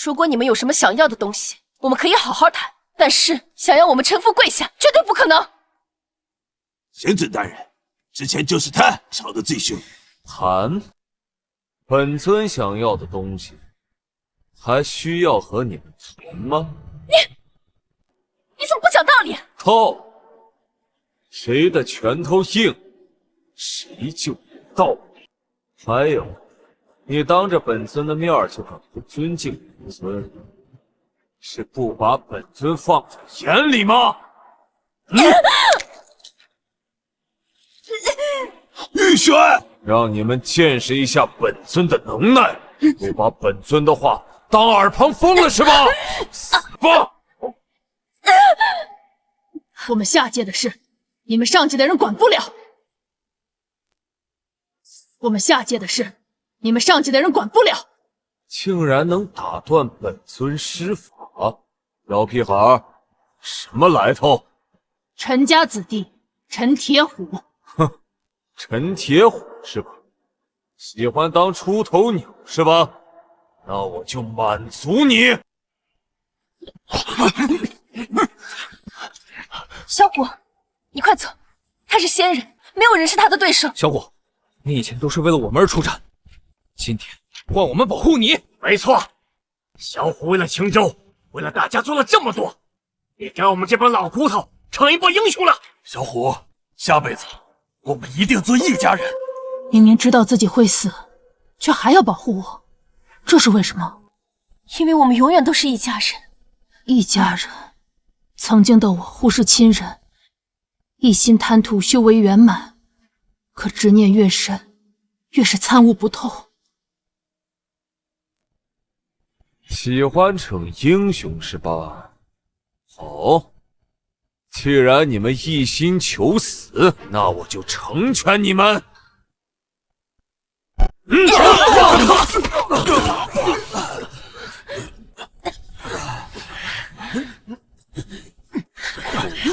如果你们有什么想要的东西，我们可以好好谈。但是想要我们臣服跪下，绝对不可能。仙尊大人，之前就是他吵得最凶。谈，本尊想要的东西，还需要和你们谈吗？你怎么不讲道理？透，谁的拳头硬，谁就有道理。还有，你当着本尊的面就敢不尊敬本尊，是不把本尊放在眼里吗？玄，让你们见识一下本尊的能耐，不把本尊的话当耳旁风了是吧？死吧！我们下界的事，你们上界的人管不了。我们下界的事，你们上界的人管不了。竟然能打断本尊施法，老屁孩儿，什么来头？陈家子弟，陈铁虎。哼，陈铁虎是吧？喜欢当出头鸟是吧？那我就满足你。小虎，你快走，他是仙人，没有人是他的对手。小虎，你以前都是为了我们而出战，今天换我们保护你。没错，小虎为了青州，为了大家做了这么多，也该我们这帮老骨头成一波英雄了。小虎，下辈子我们一定做一家人。明明知道自己会死，却还要保护我，这是为什么？因为我们永远都是一家人。一家人。曾经的我忽视亲人，一心贪图修为圆满，可执念越深，越是参悟不透。喜欢逞英雄是吧？好，既然你们一心求死，那我就成全你们。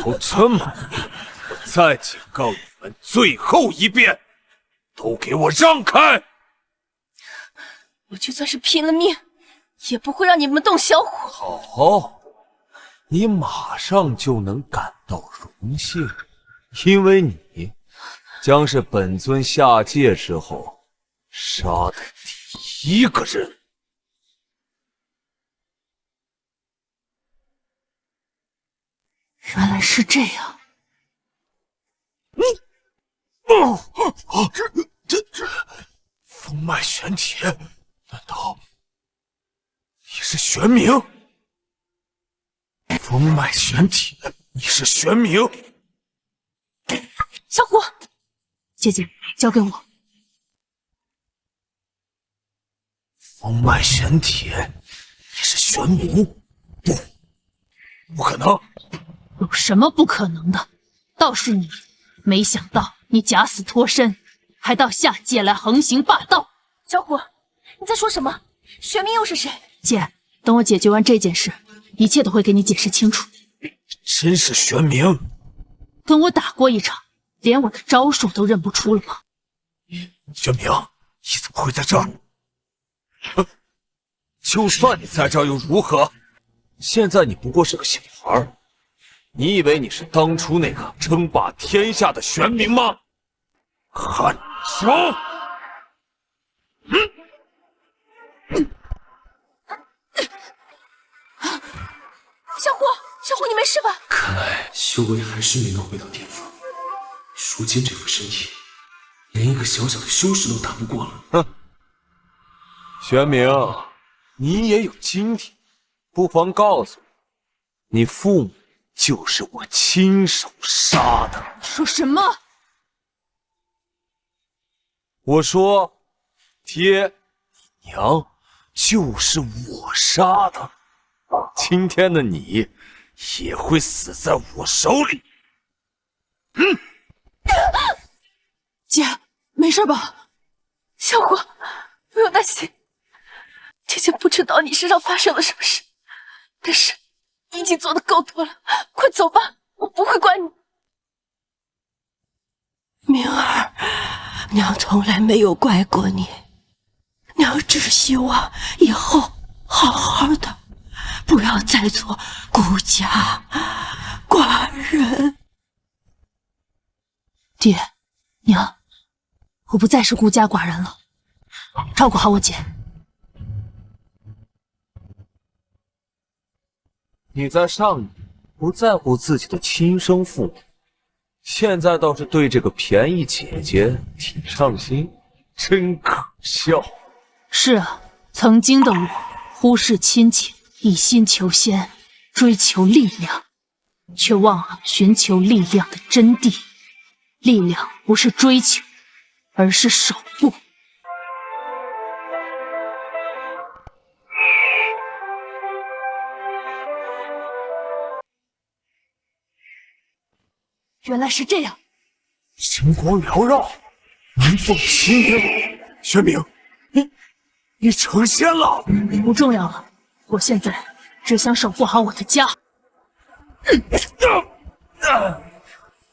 都这么硬，我再警告你们最后一遍，都给我让开！我就算是拼了命，也不会让你们动小虎。好，你马上就能感到荣幸，因为你将是本尊下界之后杀的第一个人。原来是这样。这风脉玄铁，难道你是玄冥？风脉玄铁，你是玄冥？小虎，姐姐，交给我。风脉玄铁，你是玄冥？不可能！有什么不可能的？倒是你，没想到你假死脱身，还到下界来横行霸道。小虎，你在说什么？玄冥又是谁？姐，等我解决完这件事，一切都会给你解释清楚。真是玄冥？跟我打过一场，连我的招数都认不出了吗？玄冥，你怎么会在这儿？就算你在这儿又如何？现在你不过是个小孩，你以为你是当初那个称霸天下的玄冥吗？看手！小虎，小虎，你没事吧？看来修为还是没能回到巅峰，如今这副身体，连一个小小的修士都打不过了。哼，玄冥，你也有今天，不妨告诉我，你父母就是我亲手杀的。说什么？我说，爹娘就是我杀的，今天的你也会死在我手里。姐，没事吧？小虎，不用担心，姐姐不知道你身上发生了什么事，但是你已经做的够多了，快走吧，我不会管你。明儿，娘从来没有怪过你，娘只希望以后好好的，不要再做孤家寡人。爹，娘，我不再是孤家寡人了，照顾好我姐。你在上一不在乎自己的亲生父母，现在倒是对这个便宜姐姐挺上心，真可笑。是啊，曾经的我忽视亲情，一心求仙，追求力量，却忘了寻求力量的真谛。力量不是追求，而是守护。原来是这样，星光缭绕，云凤齐鸣。玄冥，你成仙了！不重要了，我现在只想守护好我的家。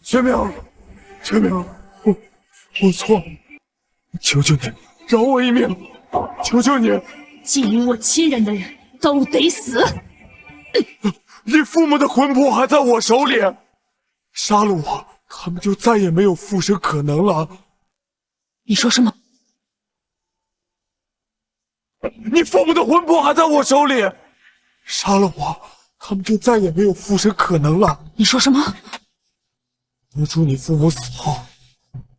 玄冥，玄冥，我错了，求求你饶我一命，求求你！觊觎我亲人的人都得死！你父母的魂魄还在我手里。杀了我，他们就再也没有复生可能了。你说什么？你父母的魂魄还在我手里，杀了我，他们就再也没有复生可能了。你说什么？当初你父母死后，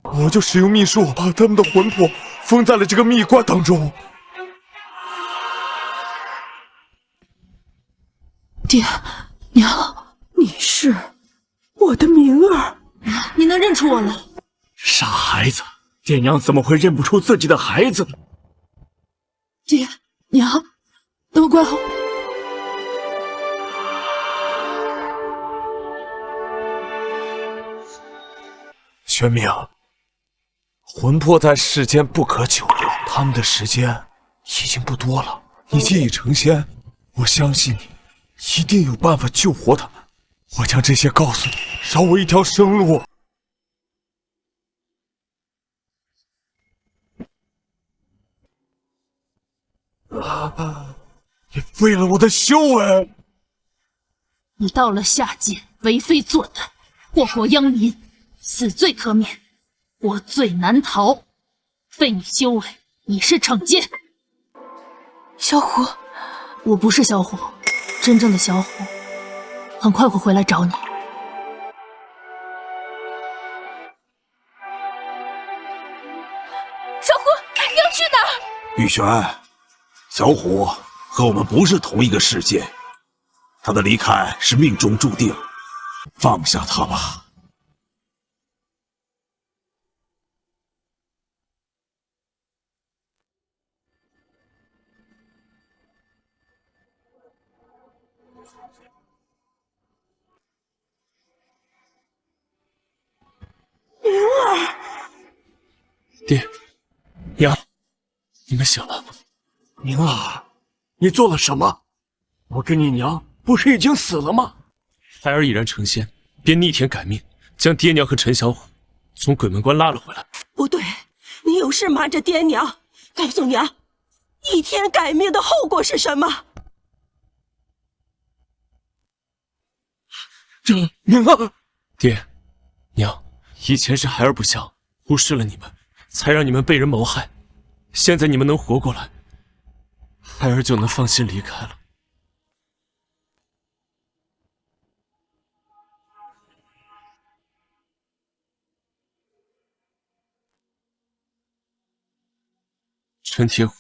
我就使用秘术把他们的魂魄封在了这个秘棺当中。爹娘，你是我的明儿，你能认出我来？傻孩子，爹娘怎么会认不出自己的孩子呢？爹娘，都怪我。玄冥，魂魄在世间不可久留，他们的时间已经不多了。你既已成仙，我相信你一定有办法救活他们。我将这些告诉你，饶我一条生路。你废了我的修为！你到了下界，为非作歹，祸国殃民，死罪可免，我罪难逃。废你修为，以示惩戒。小虎，我不是小虎，真正的小虎很快会回来找你。小虎，你要去哪儿？玉璇，小虎和我们不是同一个世界，他的离开是命中注定，放下他吧。明儿，爹娘，你们醒了。宁儿，你做了什么？我跟你娘不是已经死了吗？孩儿已然成仙，便逆天改命，将爹娘和陈小虎从鬼门关拉了回来。不对，你有事瞒着爹娘，告诉娘，逆天改命的后果是什么？这宁儿，爹娘，以前是孩儿不孝，忽视了你们，才让你们被人谋害。现在你们能活过来，孩儿就能放心离开了。陈铁虎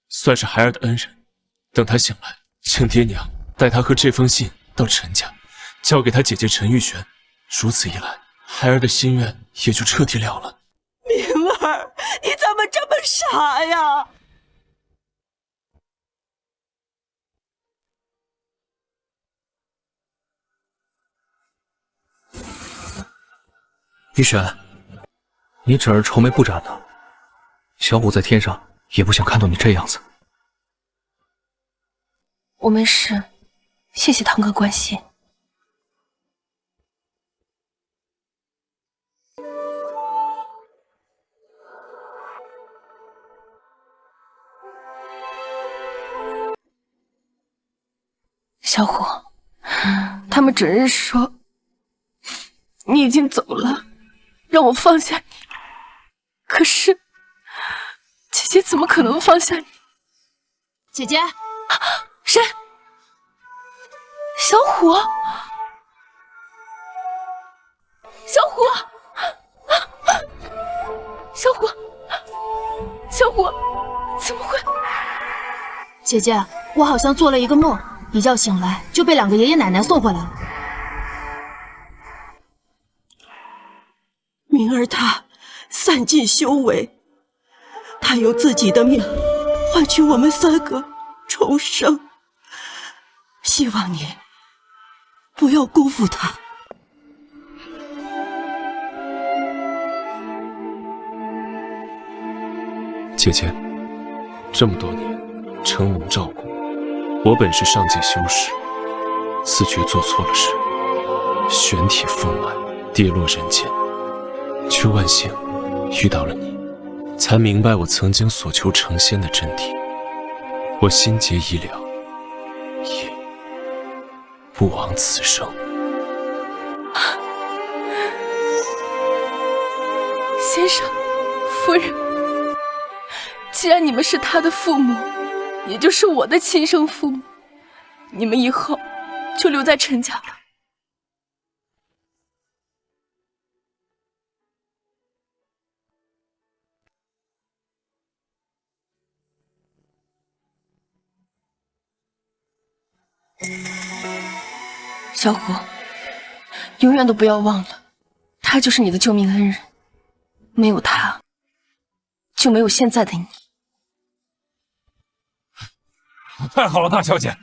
算是孩儿的恩人，等他醒来，请爹娘带他和这封信到陈家，交给他姐姐陈玉璇。如此一来，孩儿的心愿也就彻底了了。明儿，你怎么这么傻呀？玉璇，你这儿愁眉不展的，小虎在天上也不想看到你这样子。我没事，谢谢堂哥关心。小虎，他们整日说你已经走了，让我放下你。可是姐姐怎么可能放下你？姐姐，谁？小虎，小虎，小虎，小虎，怎么会？姐姐，我好像做了一个梦，一觉醒来就被2个爷爷奶奶送回来了。明儿他散尽修为，他用自己的命换取我们3个重生。希望你不要辜负他。姐姐，这么多年承蒙照顾，我本是上界修士，自觉做错了事，玄体丰满，跌落人间，却万幸遇到了你，才明白我曾经所求成仙的真谛。我心结已了，也不枉此生。先生，夫人，既然你们是他的父母，也就是我的亲生父母，你们以后就留在陈家吧。小虎，永远都不要忘了，他就是你的救命恩人，没有他，就没有现在的你。太好了，大小姐，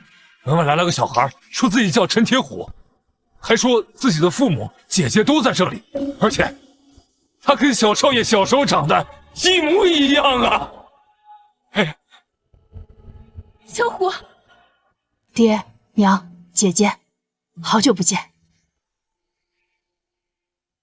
门外来了个小孩，说自己叫陈铁虎，还说自己的父母、姐姐都在这里，而且他跟小少爷小时候长得一模一样啊！哎，小虎，爹娘姐姐，好久不见。